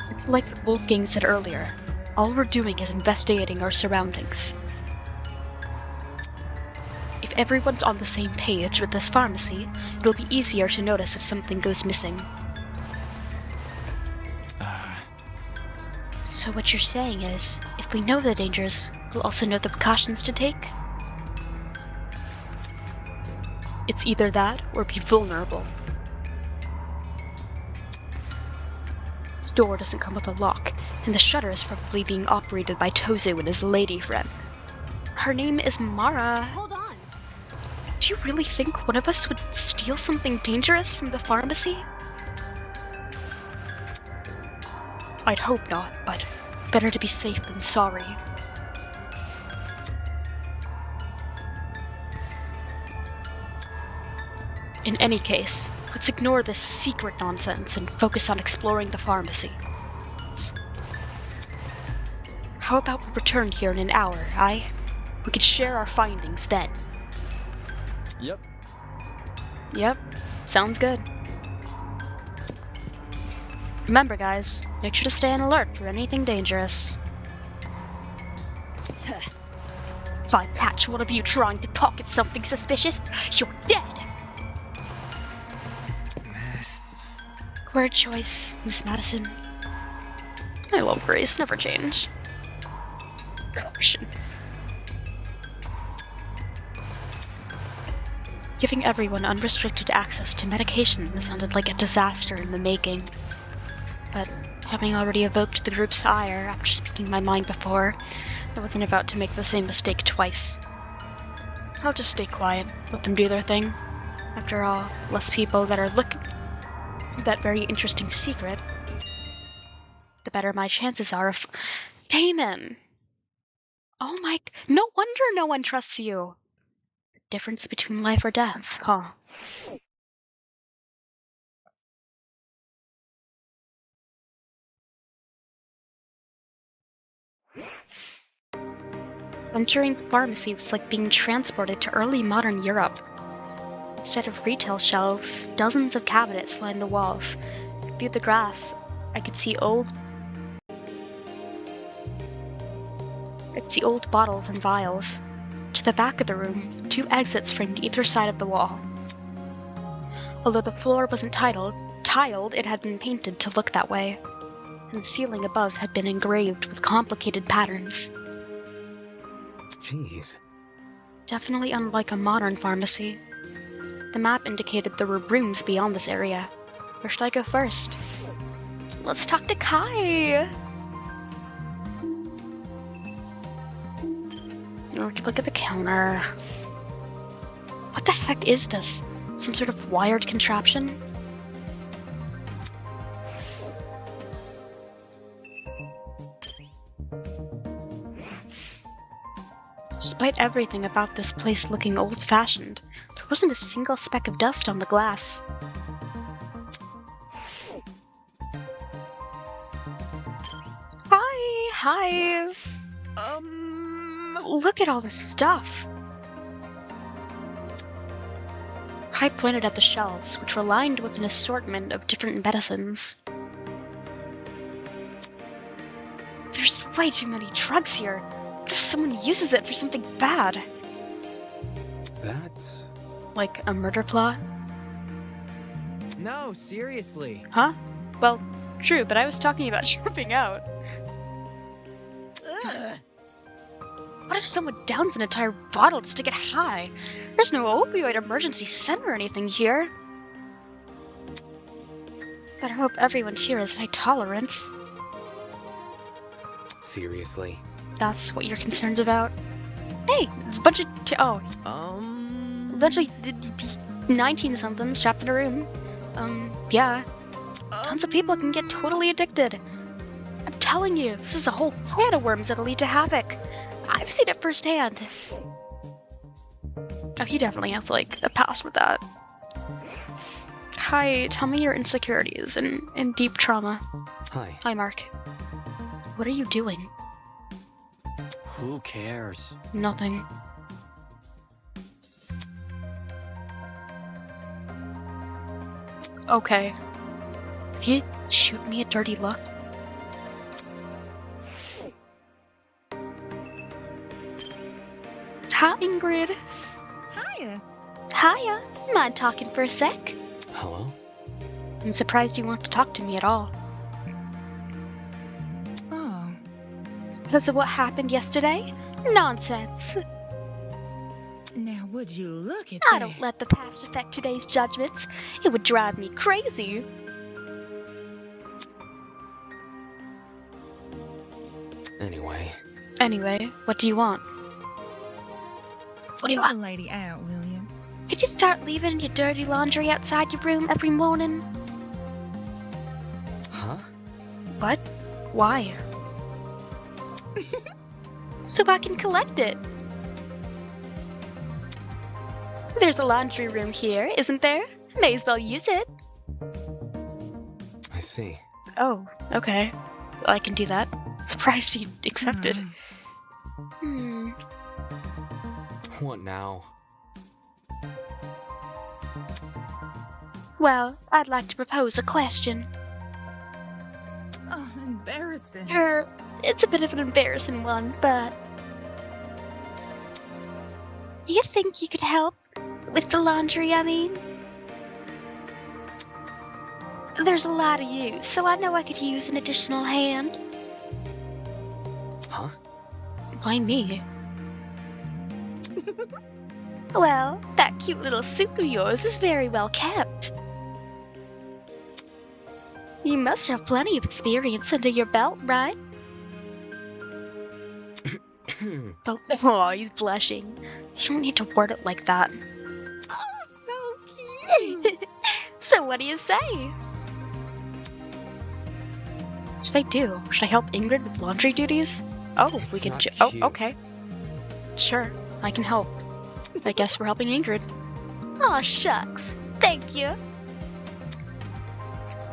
It's like what Wolfgang said earlier. All we're doing is investigating our surroundings. If everyone's on the same page with this pharmacy, it'll be easier to notice if something goes missing. So what you're saying is, if we know the dangers, we'll also know the precautions to take? It's either that, or be vulnerable. This door doesn't come with a lock, and the shutter is probably being operated by Tozu and his lady friend. Her name is Mara. Hold on. Do you really think one of us would steal something dangerous from the pharmacy? I'd hope not, but better to be safe than sorry. In any case, let's ignore this secret nonsense and focus on exploring the pharmacy. How about we return here in an hour, aye? We could share our findings then. Yep. Yep, sounds good. Remember, guys, make sure to stay on alert for anything dangerous. If I catch one of you trying to pocket something suspicious, you're dead! Word choice, Miss Madison. I love Grace, never change. Caution. Giving everyone unrestricted access to medication sounded like a disaster in the making. But having already evoked the group's ire after speaking my mind before, I wasn't about to make the same mistake twice. I'll just stay quiet, let them do their thing. After all, less people that are looking at that very interesting secret, the better my chances are of— Damon! Oh my— no wonder no one trusts you! The difference between life or death, huh? Entering the pharmacy was like being transported to early modern Europe. Instead of retail shelves, dozens of cabinets lined the walls. Through the grass, I could see old bottles and vials. To the back of the room, 2 exits framed either side of the wall. Although the floor wasn't tiled, it had been painted to look that way, and the ceiling above had been engraved with complicated patterns. Jeez. Definitely unlike a modern pharmacy. The map indicated there were rooms beyond this area. Where should I go first? Let's talk to Kai! Or we could look at the counter. What the heck is this? Some sort of wired contraption? Despite everything about this place looking old-fashioned, there wasn't a single speck of dust on the glass. Hi! Look at all this stuff! Kai pointed at the shelves, which were lined with an assortment of different medicines. There's way too many drugs here. What if someone uses it for something bad? That's Like a murder plot? No, seriously. Huh? Well, true, but I was talking about dropping out. Ugh. What if someone downs an entire bottle just to get high? There's no opioid emergency center or anything here. But I hope everyone here has high tolerance. Seriously. That's what you're concerned about? Hey, there's a bunch of eventually 19-somethings trapped in a room. Yeah. Tons of people can get totally addicted. I'm telling you, this is a whole can of worms that'll lead to havoc. I've seen it firsthand. Oh, he definitely has, like, a past with that. Hi, tell me your insecurities and deep trauma. Hi. Hi, Mark. What are you doing? Who cares? Nothing. Okay. If you shoot me a dirty look. Hi, Ingrid. Hiya. Hiya. Mind talking for a sec? Hello? I'm surprised you want to talk to me at all. Oh. Because of what happened yesterday? Nonsense. Now would you look at I that? don't let the past affect today's judgments. It would drive me crazy. Anyway, what do you want? What do you Get the want? lady out, William. Could you start leaving your dirty laundry outside your room every morning? Huh? What? Why? So I can collect it. There's a laundry room here, isn't there? May as well use it. I see. Oh, okay. I can do that. Surprised he accepted. Hmm. What now? Well, I'd like to propose a question. Oh, embarrassing. It's a bit of an embarrassing one, but... Do you think you could help with the laundry, I mean? There's a lot of you, so I know I could use an additional hand. Huh? Why me? Well, that cute little suit of yours is very well kept. You must have plenty of experience under your belt, right? Oh, he's blushing. You don't need to word it like that. Oh, so cute. So what do you say? What should I do? Should I help Ingrid with laundry duties? Oh, we It's can. not Oh, cute. okay. Sure, I can help. I guess we're helping Ingrid. Aw, shucks. Thank you.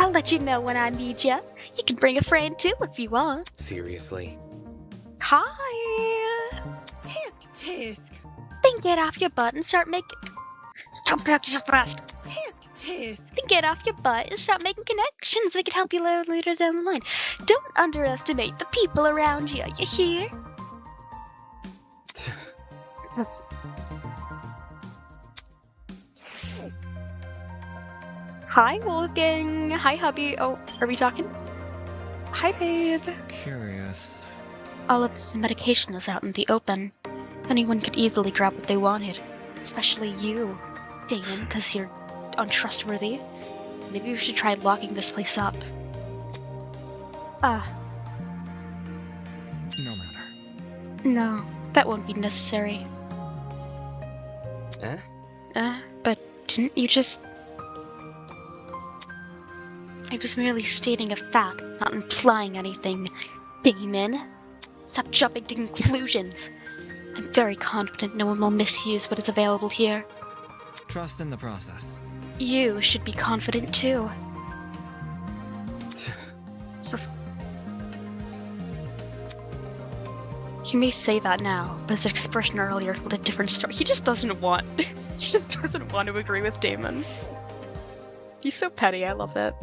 I'll let you know when I need you. You can bring a friend too if you want. Seriously? Hi. Tisk. Then get off your butt and start making. Stop talking so fast. Tisk. Then get off your butt and start making connections that can help you later down the line. Don't underestimate the people around you. You hear? Hi, Wolfgang. Hi, hubby. Oh, are we talking? Hi, babe. Curious. All of this medication is out in the open. Anyone could easily grab what they wanted. Especially you, Damon, because you're untrustworthy. Maybe we should try locking this place up. No matter. No, that won't be necessary. But didn't you just... I was merely stating a fact, not implying anything. Damon, stop jumping to conclusions. I'm very confident no one will misuse what is available here. Trust in the process. You should be confident too. You may say that now, but his expression earlier told a different story. He just doesn't want... he just doesn't want to agree with Damon. He's so petty, I love that.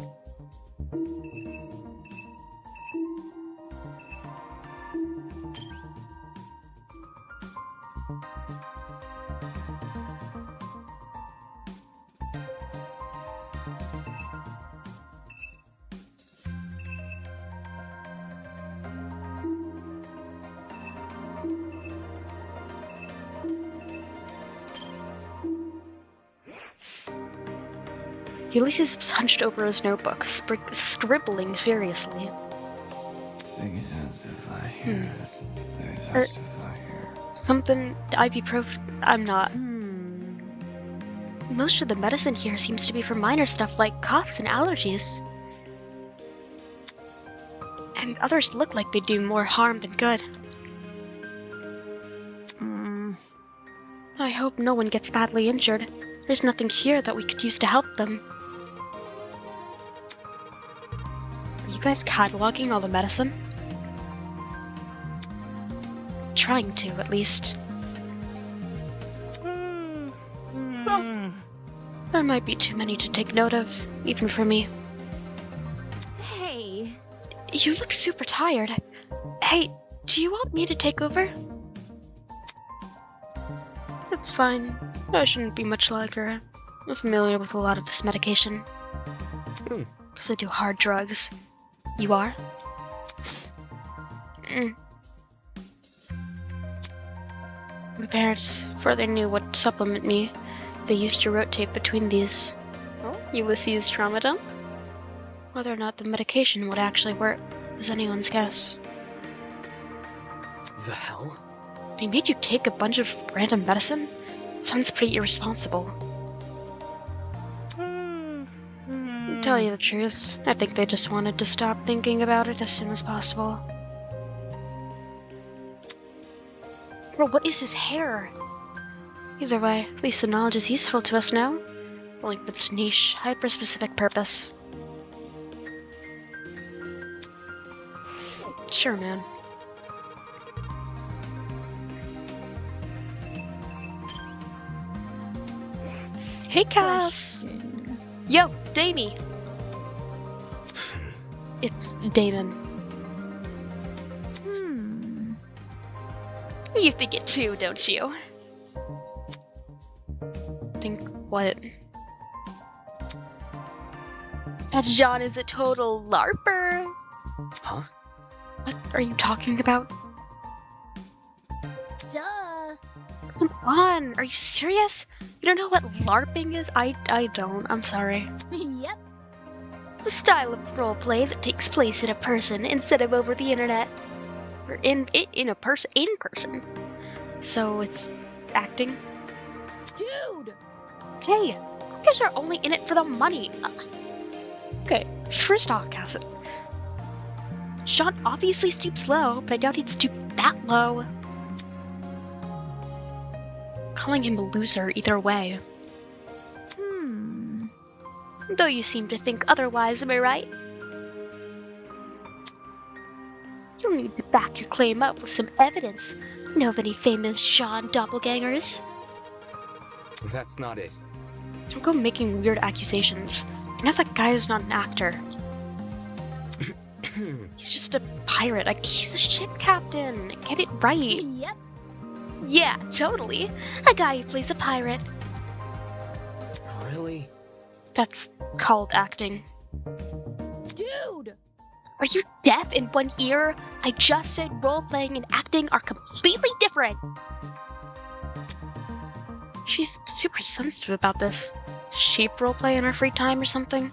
Ulysses hunched over his notebook, scribbling furiously. Something ibuprofen. I'm not. Most of the medicine here seems to be for minor stuff like coughs and allergies. And others look like they do more harm than good. I hope no one gets badly injured. There's nothing here that we could use to help them. Are you guys cataloging all the medicine? Trying to, at least. Well, there might be too many to take note of, even for me. Hey. You look super tired. Hey, do you want me to take over? It's fine. I shouldn't be much like her. I'm familiar with a lot of this medication. Because I do hard drugs. You are? My parents, before they knew what to supplement me, they used to rotate between these. Ulysses trauma dump? Whether or not the medication would actually work is anyone's guess. The hell? They made you take a bunch of random medicine? Sounds pretty irresponsible. To tell you the truth, I think they just wanted to stop thinking about it as soon as possible. Bro, what is his hair? Either way, at least the knowledge is useful to us now. Only for this niche, hyper-specific purpose. Sure, man. Hey, Cass! Yo, Damie! It's Damon. You think it too, don't you? Think what? That John is a total LARPer! Huh? What are you talking about? Duh. Come on, are you serious? You don't know what LARPing is? I don't, I'm sorry. Yep. It's a style of roleplay that takes place in a person instead of over the internet. Or in person. So it's acting. Dude! Hey, you guys are only in it for the money. Okay, first off, Cassidy. Sean obviously stoops low, but I doubt he'd stoop that low. Calling him a loser either way. Though you seem to think otherwise, am I right? You'll need to back your claim up with some evidence. Know of any famous Sean doppelgangers? That's not it. Don't go making weird accusations. I know that guy is not an actor. He's just a pirate. Like, he's a ship captain. Get it right. Yep. Yeah, totally. A guy who plays a pirate. Really? That's called acting. Dude! Are you deaf in one ear? I just said role-playing and acting are completely different. She's super sensitive about this. She roleplay in her free time or something?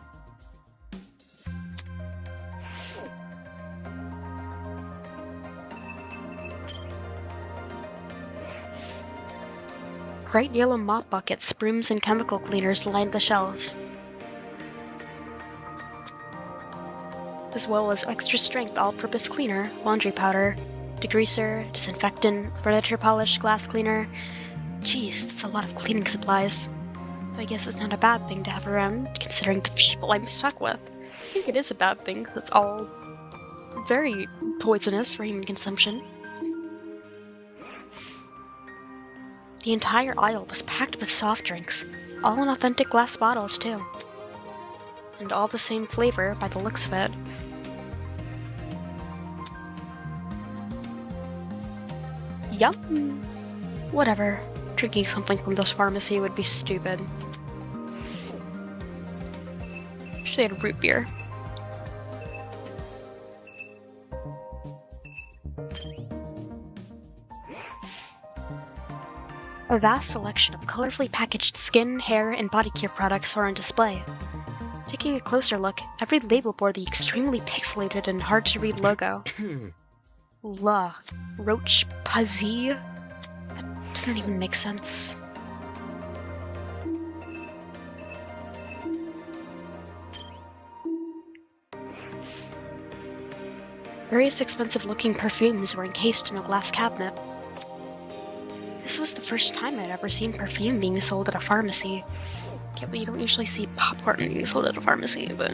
Bright yellow mop buckets, brooms, and chemical cleaners lined the shelves, as well as extra-strength all-purpose cleaner, laundry powder, degreaser, disinfectant, furniture polish, glass cleaner. Jeez, that's a lot of cleaning supplies. I guess it's not a bad thing to have around, considering the people I'm stuck with. I think it is a bad thing, because it's all very poisonous for human consumption. The entire aisle was packed with soft drinks, all in authentic glass bottles, too. And all the same flavor by the looks of it. Yup. Whatever. Drinking something from this pharmacy would be stupid. Wish they had root beer. A vast selection of colorfully packaged skin, hair, and body care products are on display. Taking a closer look, every label bore the extremely pixelated and hard to read logo. La Roche Posay? That doesn't even make sense. Various expensive-looking perfumes were encased in a glass cabinet. This was the first time I'd ever seen perfume being sold at a pharmacy. Yeah, but you don't usually see popcorn being sold at a pharmacy, but...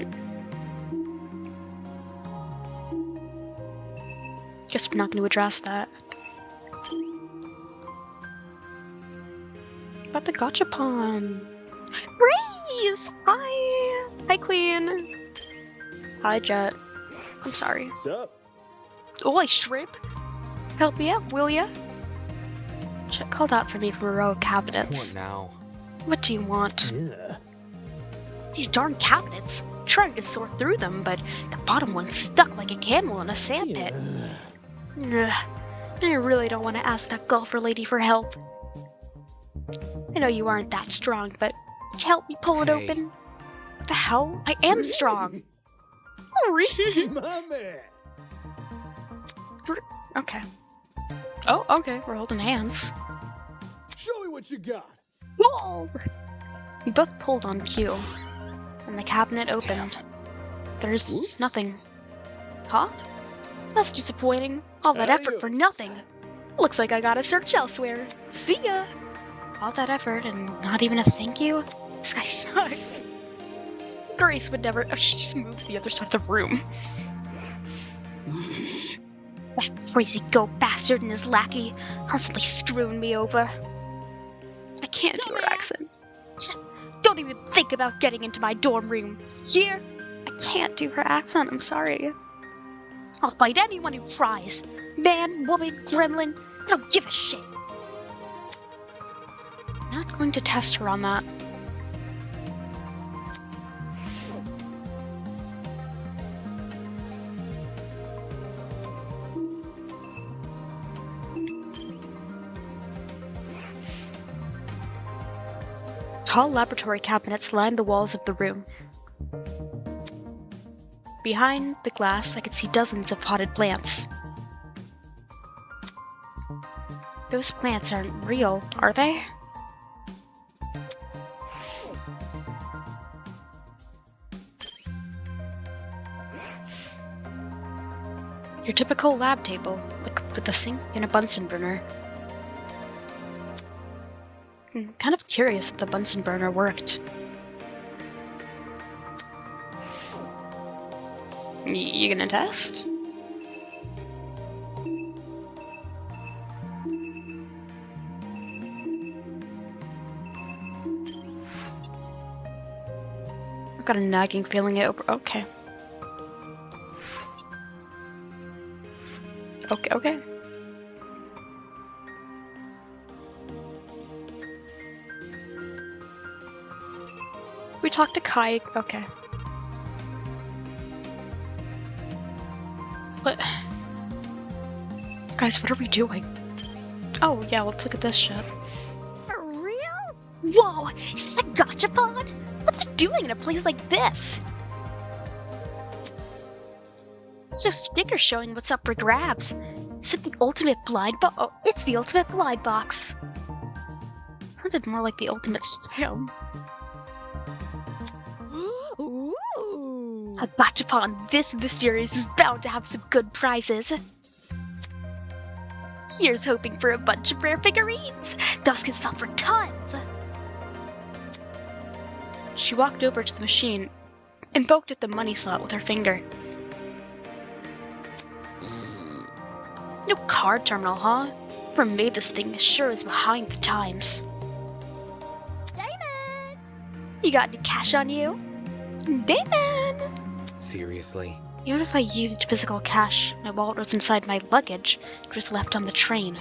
Guess we're not going to address that. About the gachapon! Breeze! Hi! Hi, Queen! Hi, Jet. I'm sorry. What's up? Oi, shrimp! Help me out, will ya? Jet called out for me from a row of cabinets. What now? What do you want? Yeah. These darn cabinets! Trying to sort through them, but the bottom one stuck like a camel in a sandpit. Ugh. I really don't want to ask that golfer lady for help. I know you aren't that strong, but would you help me pull it Hey. open? What the hell? I am strong! Okay. Oh, okay, we're holding hands. Show me what you got. Whoa! We both pulled on cue, and the cabinet opened. There's nothing. Huh? That's disappointing. All that effort for nothing. Looks like I gotta search elsewhere. See ya! All that effort and not even a thank you? This guy sucks. Grace would never. Oh, she just moved to the other side of the room. That crazy goat bastard and his lackey constantly screwing me over. I can't do her accent. Don't even think about getting into my dorm room. Here, I can't do her accent. I'm sorry. I'll fight anyone who tries. Man, woman, gremlin. I don't give a shit. Not going to test her on that. Tall laboratory cabinets lined the walls of the room. Behind the glass, I could see dozens of potted plants. Those plants aren't real, are they? Your typical lab table, like with a sink and a Bunsen burner. I'm kind of curious if the Bunsen burner worked. You gonna test? I've got a nagging feeling it over. Okay. Okay. We talked to Kai. Okay. What? Guys, what are we doing? Oh, yeah, let's look at this shit. For real? Whoa! Is this a gachapon? What's it doing in a place like this? So stickers showing what's up for grabs. Is it the ultimate blind box? Oh, it's the ultimate blind box. Sounded more like the ultimate scam. Ooh. A gachapon this mysterious is bound to have some good prizes. Here's hoping for a bunch of rare figurines. Those can sell for tons. She walked over to the machine and poked at the money slot with her finger. No card terminal, huh? Whoever made this thing sure is behind the times. Damon! You got any cash on you? Damon! Seriously? Even if I used physical cash, my wallet was inside my luggage, it was left on the train.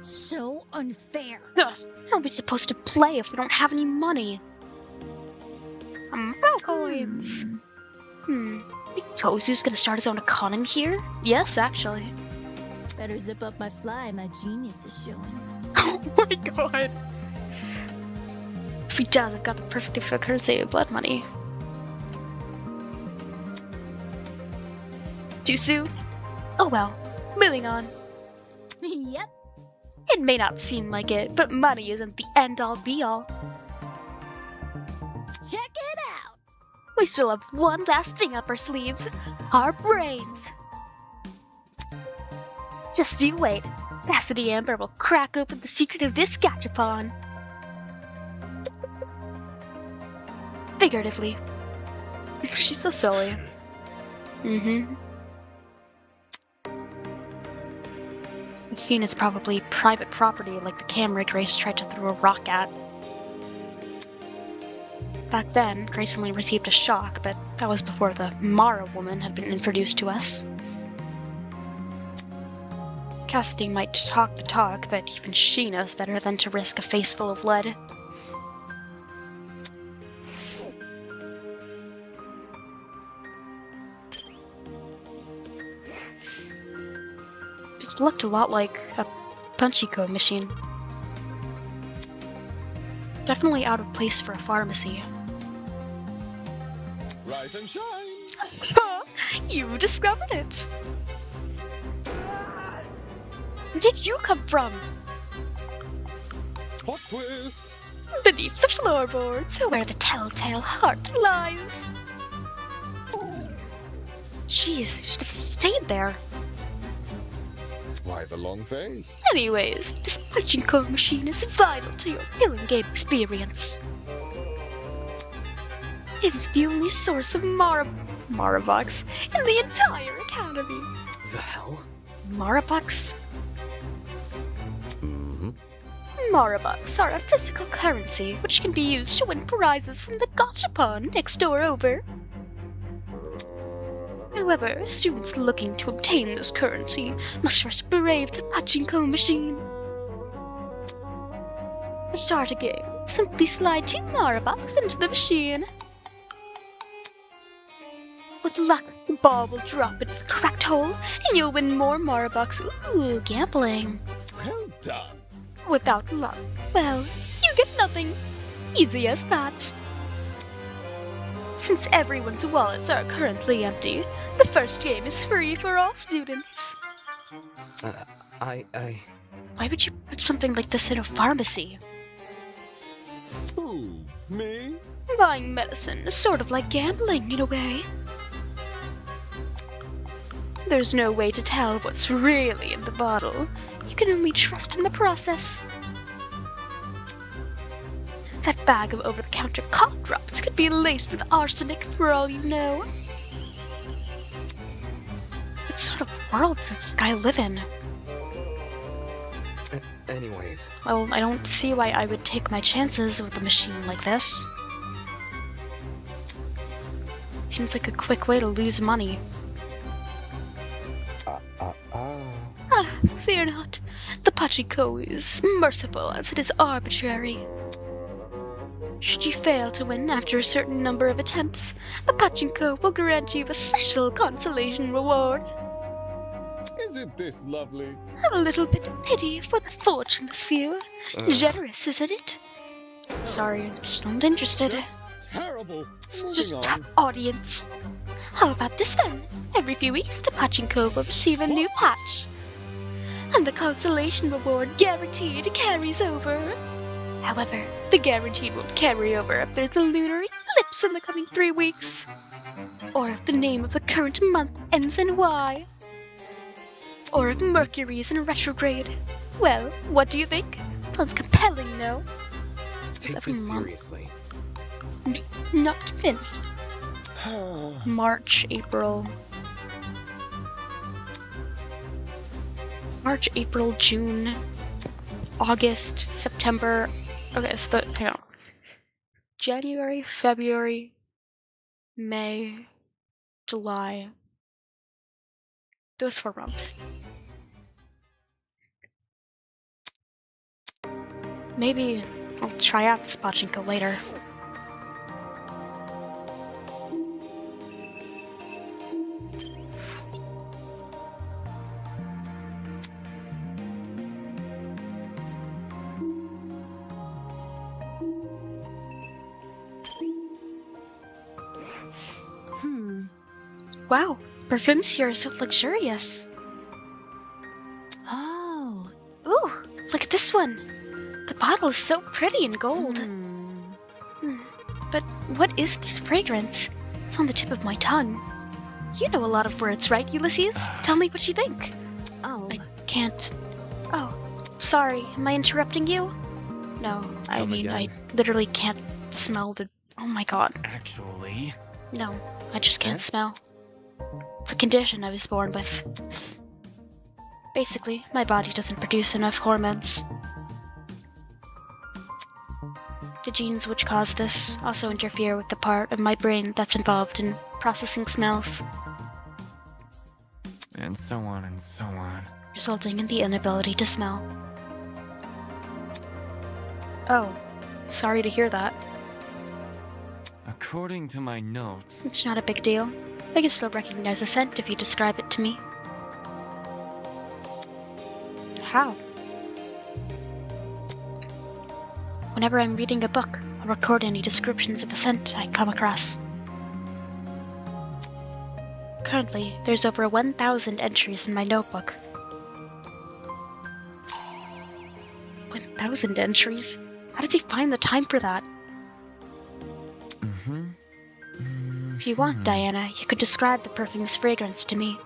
So unfair. Ugh, how are we supposed to play if we don't have any money? Coins! Tozu's gonna start his own economy here? Yes, actually. Better zip up my fly, my genius is showing. Oh my god! If he does, I've got the perfect currency of blood money. Too soon? Oh well. Moving on. Yep. It may not seem like it, but money isn't the end-all be-all. Check it out. We still have one last thing up our sleeves. Our brains. Just you wait. Cassidy Amber will crack open the secret of this gachapon. Figuratively. She's so silly. Mm-hmm. This machine is probably private property like the camera Grace tried to throw a rock at. Back then, Grace only received a shock, but that was before the Mara woman had been introduced to us. Cassidy might talk the talk, but even she knows better than to risk a face full of lead. Just looked a lot like a Punchiko machine. Definitely out of place for a pharmacy. Rise and shine. You discovered it! Where did you come from? Plot twist. Beneath the floorboards, where the telltale heart lies. Jeez, you should have stayed there. Why the long face? Anyways, this pachinko machine is vital to your killing game experience. It is the only source of Marabucks in the entire academy. The hell? Marabucks? Mm-hmm. Marabucks are a physical currency which can be used to win prizes from the gachapon next door over. However, students looking to obtain this currency must first brave the pachinko machine. To start a game, simply slide 2 Marabucks into the machine. With luck, the ball will drop into the cracked hole, and you'll win more Marabucks. Ooh, gambling. Well done. Without luck, well, you get nothing. Easy as that. Since everyone's wallets are currently empty, the first game is free for all students. I... Why would you put something like this in a pharmacy? Who? Me? Buying medicine is sort of like gambling in a way. There's no way to tell what's really in the bottle. You can only trust in the process. That bag of over-the-counter cough drops could be laced with arsenic for all you know. What sort of world does this guy live in? anyways. Well, I don't see why I would take my chances with a machine like this. Seems like a quick way to lose money. Ah, fear not. The pachinko is merciful as it is arbitrary. Should you fail to win after a certain number of attempts, the pachinko will grant you a special consolation reward. Isn't this lovely? A little bit of pity for the fortuneless few. Generous, isn't it? Sorry, I'm just not interested. Just terrible. Just Moving have on. audience. How about this then? Every few weeks, the pachinko will receive a new patch. And the consolation reward guaranteed carries over. However, the guaranteed won't carry over if there's a lunar eclipse in the coming 3 weeks. Or if the name of the current month ends in Y. Or if Mercury's in retrograde. Well, what do you think? Sounds compelling, no? Take Every this month. seriously. Not convinced. March, April, June, August, September. Okay, so hang on. January, February, May, July. Those 4 months. Maybe I'll try out this pachinko later. Wow, perfumes here are so luxurious. Oh. Ooh, look at this one. The bottle is so pretty in gold. But what is this fragrance? It's on the tip of my tongue. You know a lot of words, right, Ulysses? Tell me what you think. Oh. I can't. Oh, sorry. Am I interrupting you? No, I Come mean, I again. literally can't smell the. Oh my god. Actually, No, I just can't Huh? smell. It's a condition I was born with. Basically, my body doesn't produce enough hormones. The genes which cause this also interfere with the part of my brain that's involved in processing smells, And so on and so on. resulting in the inability to smell. Oh, sorry to hear that. According to my notes, It's not a big deal. I can still recognize a scent if you describe it to me. How? Whenever I'm reading a book, I'll record any descriptions of a scent I come across. Currently, there's over 1,000 entries in my notebook. 1,000 entries? How does he find the time for that? If you want, Diana, you could describe the perfume's fragrance to me.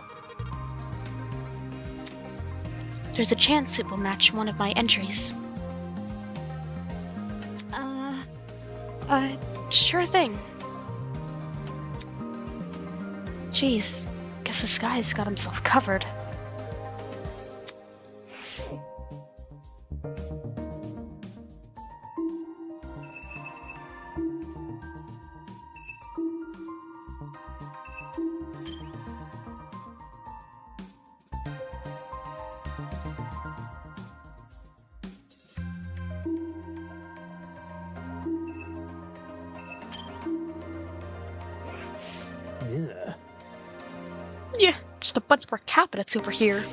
There's a chance it will match one of my entries. Sure thing. Jeez, guess this guy's got himself covered. Yeah. Yeah, just a bunch of cabinets over here.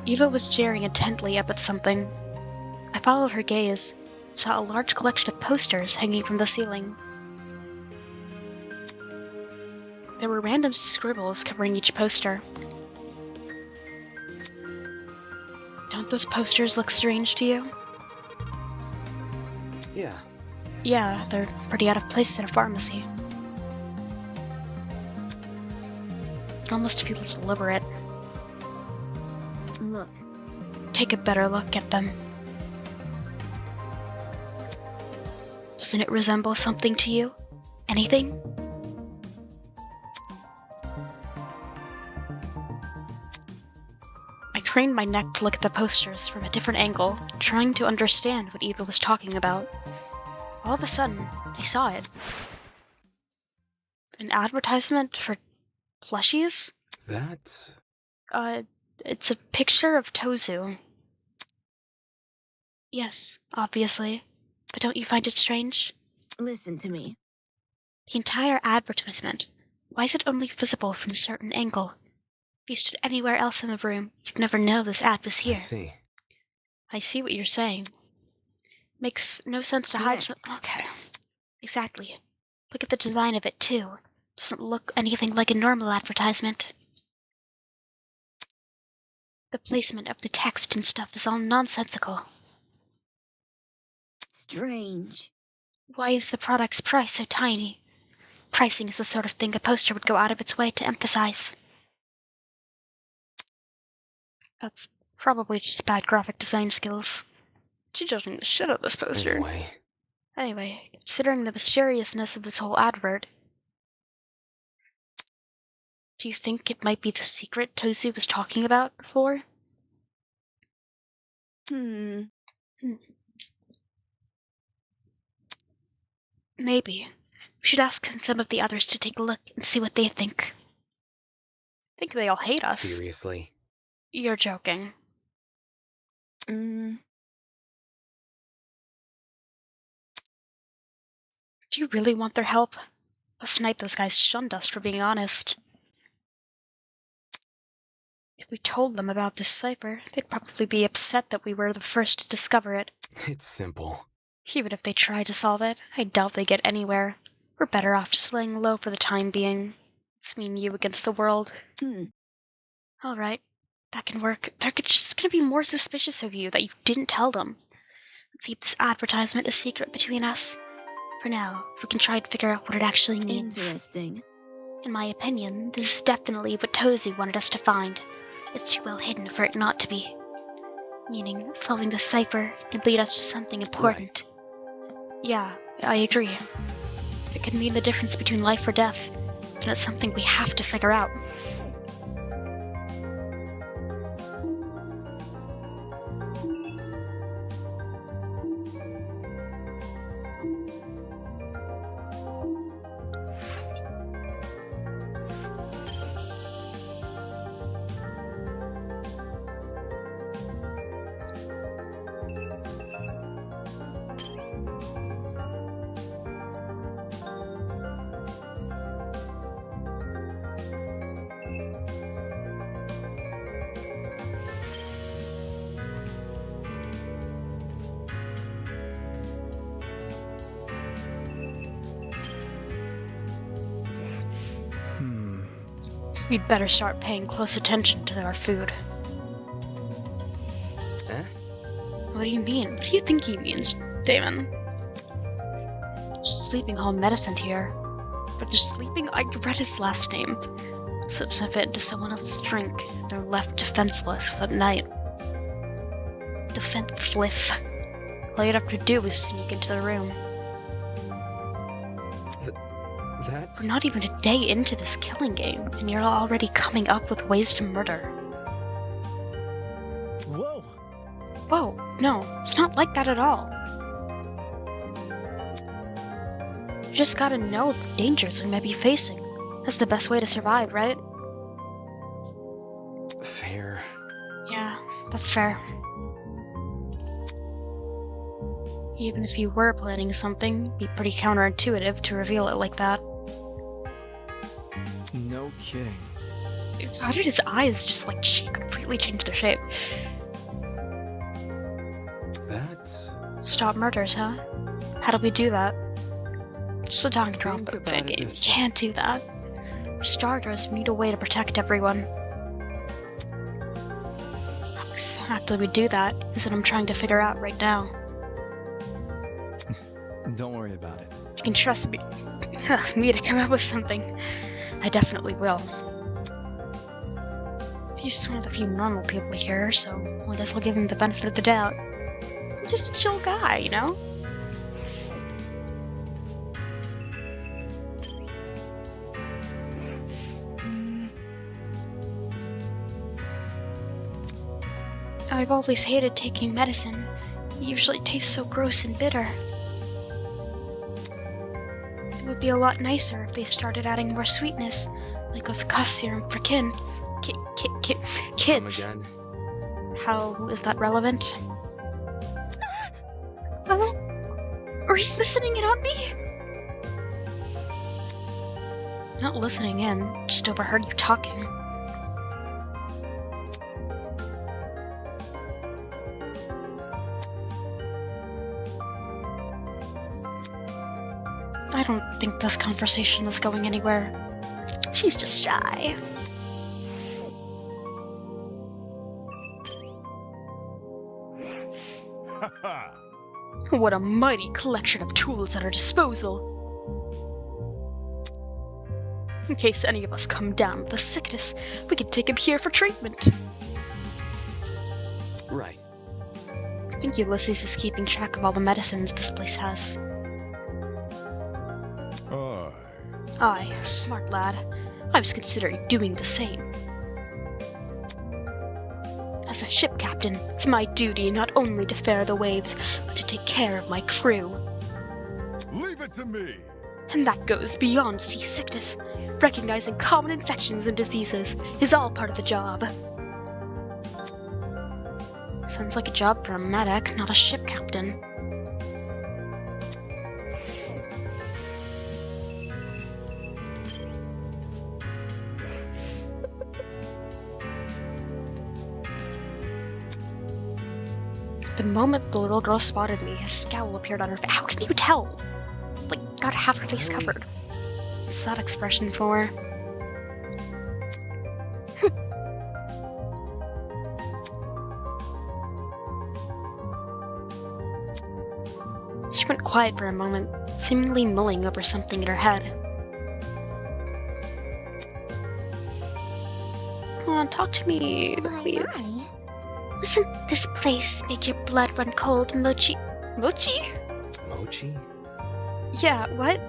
Eva was staring intently up at something. I followed her gaze, saw a large collection of posters hanging from the ceiling. There were random scribbles covering each poster. Don't those posters look strange to you? yeah. Yeah, they're pretty out of place in a pharmacy. It almost feels deliberate. Look. Take a better look at them. Doesn't it resemble something to you? Anything? I craned my neck to look at the posters from a different angle, trying to understand what Eva was talking about. All of a sudden, I saw it. An advertisement for plushies? That's It's a picture of Tozu. Yes, obviously. But don't you find it strange? Listen to me. The entire advertisement. Why is it only visible from a certain angle? If you stood anywhere else in the room, you'd never know this ad was I here. see. I see what you're saying. Makes no sense to hide. Correct. Okay. Exactly. Look at the design of it, too. Doesn't look anything like a normal advertisement. The placement of the text and stuff is all nonsensical. Strange. Why is the product's price so tiny? Pricing is the sort of thing a poster would go out of its way to emphasize. That's probably just bad graphic design skills. She judging the shit out of this poster. Anyway, Considering the mysteriousness of this whole advert, do you think it might be the secret Tozu was talking about before? Maybe. We should ask some of the others to take a look and see what they think. I think they all hate us. seriously. You're joking. Mm. Do you really want their help? Last night those guys shunned us for being honest. If we told them about this cipher, they'd probably be upset that we were the first to discover it. It's simple. Even if they try to solve it, I doubt they get anywhere. We're better off just laying low for the time being. It's me and you against the world. Alright, that can work. They're just gonna be more suspicious of you that you didn't tell them. Let's keep this advertisement a secret between us. For now, we can try and figure out what it actually means. Interesting. In my opinion, this is definitely what Tozu wanted us to find. It's too well hidden for it not to be. Meaning, solving the cipher could lead us to something important. Yeah, I agree. If it could mean the difference between life or death, then it's something we have to figure out. We'd better start paying close attention to our food. Eh? What do you mean? What do you think he means, Damon? Sleeping hall medicine here. But just sleeping? I read his last name. Slips of it into someone else's drink. They're left defenseless at night. Defenseless. All you'd have to do is sneak into the room. That's... We're not even a day into this killing game, and you're already coming up with ways to murder. Whoa! Whoa, no, it's not like that at all. You just gotta know the dangers we may be facing. That's the best way to survive, right? fair. Yeah, that's fair. Even if you were planning something, it'd be pretty counterintuitive to reveal it like that. No kidding. How did his eyes just completely change their shape? That's... Stop murders, huh? How do we do that? Just a tongue drop, Think but about Vic, it you this can't do that. For starters, we need a way to protect everyone. How exactly we do that is what I'm trying to figure out right now. Don't worry about it. You can trust me. Me to come up with something. I definitely will. He's just one of the few normal people here, so I guess I'll give him the benefit of the doubt. He's just a chill guy, you know? I've always hated taking medicine. It usually tastes so gross and bitter. It would be a lot nicer if they started adding more sweetness, like with cough serum for kids. Kids. Come again? How is that relevant? Are you listening in on me? Not listening in, just overheard you talking. I don't think this conversation is going anywhere. She's just shy. What a mighty collection of tools at our disposal. In case any of us come down with a sickness, we can take him here for treatment. Right. I think Ulysses is keeping track of all the medicines this place has. Aye, smart lad. I was considering doing the same. As a ship captain, it's my duty not only to fare the waves, but to take care of my crew. Leave it to me! And that goes beyond seasickness. Recognizing common infections and diseases is all part of the job. Sounds like a job for a medic, not a ship captain. The moment the little girl spotted me, a scowl appeared on her face. How can you tell? Like, got half her face covered. What's that expression for? She went quiet for a moment, seemingly mulling over something in her head. Come on, talk to me, please. Doesn't this place make your blood run cold, Mochi? Mochi? Mochi? Yeah, what?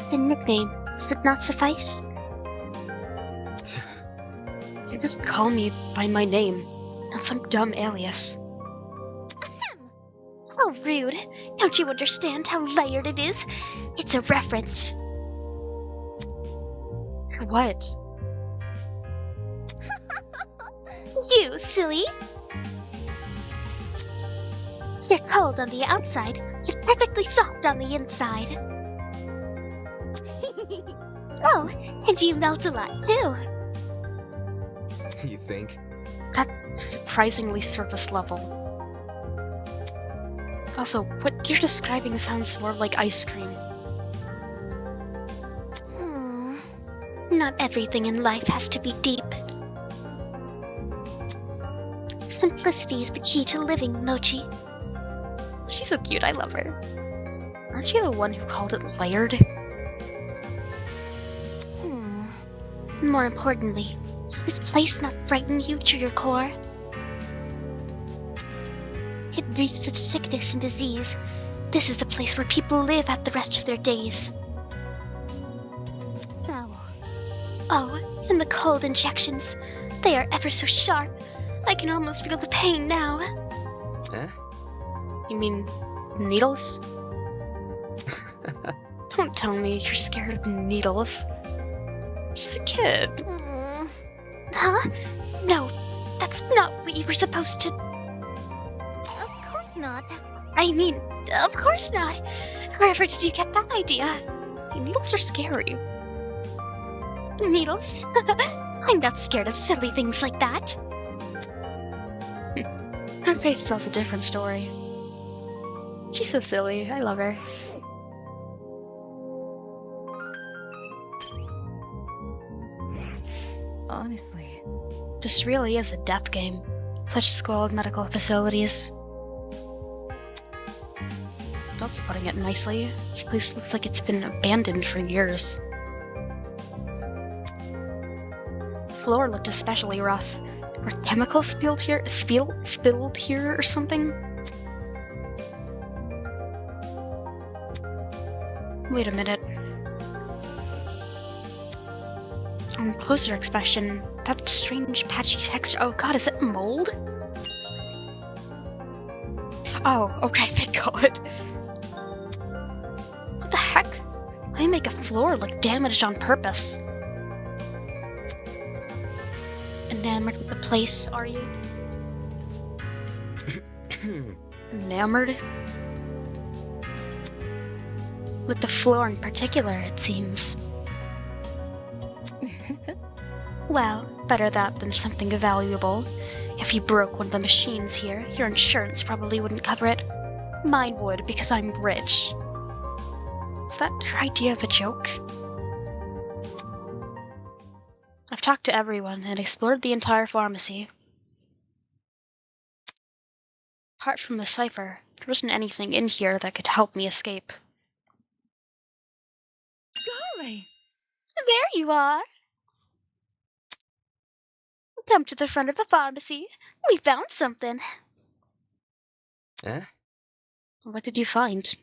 It's a nickname. Does it not suffice? You just call me by my name, not some dumb alias. How rude. Don't you understand how layered it is? It's a reference. What? You, silly. You're cold on the outside, yet perfectly soft on the inside. Oh, and you melt a lot, too. You think? That's surprisingly surface level. Also, what you're describing sounds more like ice cream. Not everything in life has to be deep. Simplicity is the key to living, Mochi. She's so cute, I love her. Aren't you the one who called it layered? More importantly, does this place not frighten you to your core? It reeks of sickness and disease. This is the place where people live out the rest of their days. Foul. Oh, and the cold injections. They are ever so sharp. I can almost feel the pain now. Eh? You mean needles? Don't tell me you're scared of needles. She's a kid. Huh? No, that's not what you were supposed to. Of course not. I mean, of course not. Wherever did you get that idea? Needles are scary. Needles? I'm not scared of silly things like that. Her face tells a different story. She's so silly. I love her. Honestly. This really is a death game. Such squalid medical facilities. That's putting it nicely. This place looks like it's been abandoned for years. The floor looked especially rough. Were chemicals spilled here or something? Wait a minute. On closer inspection, that strange patchy texture. Oh god, is it mold? Oh, okay, thank god. What the heck? Why make a floor look damaged on purpose? Enamored with the place, are you? Enamored? With the floor in particular, it seems. Well, better that than something valuable. If you broke one of the machines here, your insurance probably wouldn't cover it. Mine would, because I'm rich. Is that your idea of a joke? I've talked to everyone and explored the entire pharmacy. Apart from the cipher, there wasn't anything in here that could help me escape. Golly! There you are! Come to the front of the pharmacy. We found something. Eh? What did you find?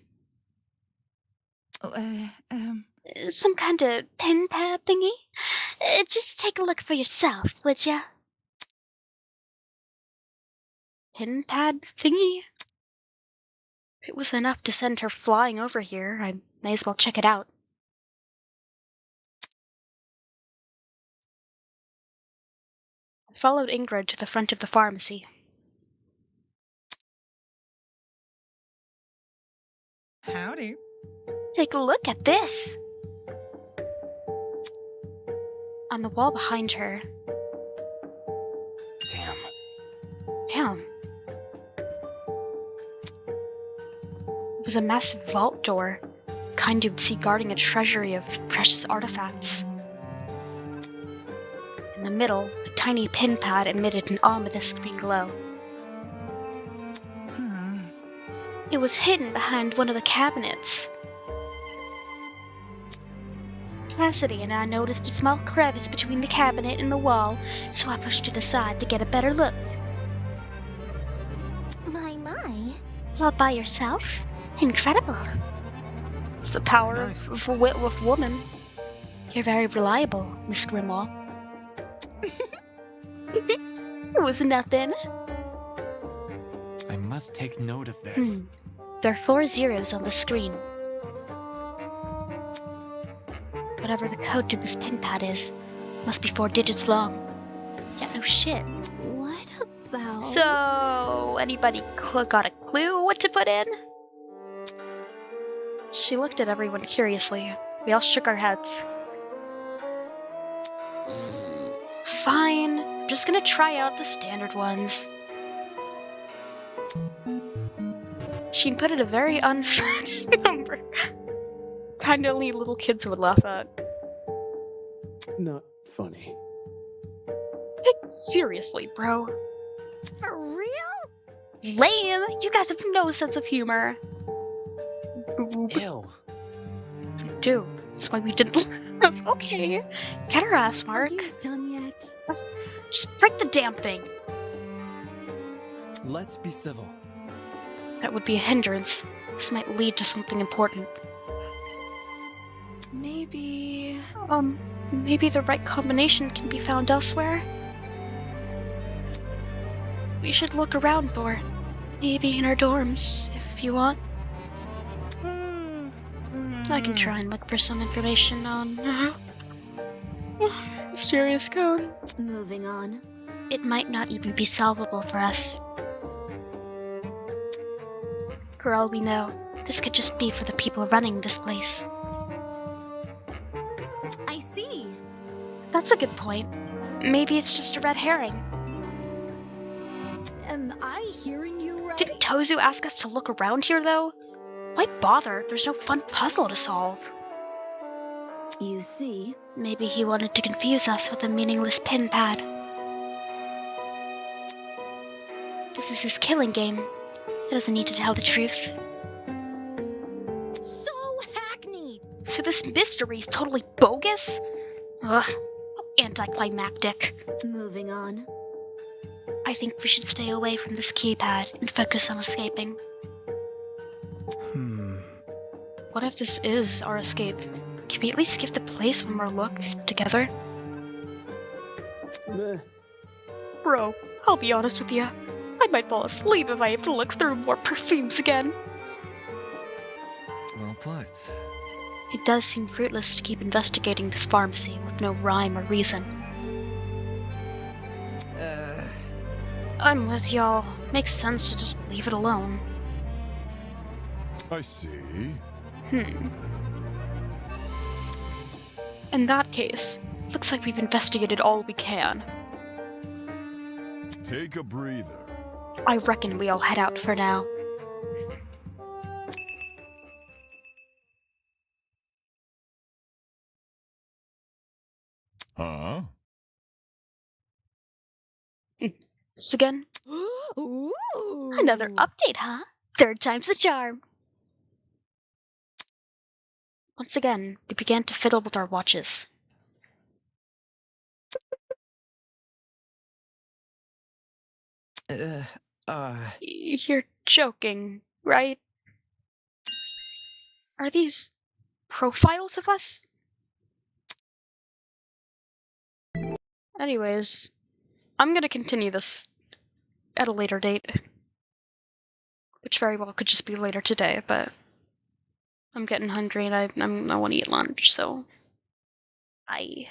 Some kind of pen pad thingy? Just take a look for yourself, would ya? Pin pad thingy? If it was enough to send her flying over here, I may as well check it out. I followed Ingrid to the front of the pharmacy. Howdy. Take a look at this. On the wall behind her. Damn. down. It was a massive vault door, kind you'd see guarding a treasury of precious artifacts. In the middle, a tiny pin pad emitted an ominous green glow. It was hidden behind one of the cabinets. Cassidy and I noticed a small crevice between the cabinet and the wall, so I pushed it aside to get a better look. My. All by yourself? Incredible. It's the power Nice. of woman. You're very reliable, Miss Grimwall. It was nothing. I must take note of this. There are 4 zeros on the screen. Whatever the code to this pin pad is, must be 4 digits long. Yeah, no shit. What about... So, anybody got a clue what to put in? She looked at everyone curiously. We all shook our heads. Fine, I'm just gonna try out the standard ones. She put in a very unfunny number. Kinda only little kids would laugh at. Not funny. Seriously, bro. For real? Lame! You guys have no sense of humor. Ew. Do. That's why we didn't laugh. Okay. Get her ass, Mark. You done yet? Just break the damn thing. Let's be civil. That would be a hindrance. This might lead to something important. Maybe... Maybe the right combination can be found elsewhere? We should look around for it. Maybe in our dorms, if you want. I can try and look for some information on... mysterious code. Moving on. It might not even be solvable for us. For all we know, this could just be for the people running this place. I see. That's a good point. Maybe it's just a red herring. Am I hearing you right? Didn't Tozu ask us to look around here, though? Why bother? There's no fun puzzle to solve. You see? Maybe he wanted to confuse us with a meaningless pin pad. This is his killing game. He doesn't need to tell the truth. So hackneyed! So this mystery is totally bogus? Ugh, anticlimactic. Moving on. I think we should stay away from this keypad and focus on escaping. What if this is our escape? Can we at least give the place one more look together? Meh. Bro, I'll be honest with you. I might fall asleep if I have to look through more perfumes again. Well put. It does seem fruitless to keep investigating this pharmacy with no rhyme or reason. I'm with y'all. Makes sense to just leave it alone. I see. In that case, looks like we've investigated all we can. Take a breather. I reckon we all head out for now. Huh? This again? Ooh. Another update, huh? 3rd time's the charm. Once again, we began to fiddle with our watches. You're joking, right? Are these profiles of us? Anyways, I'm gonna continue this at a later date. Which very well could just be later today, but I'm getting hungry and I want to eat lunch, so I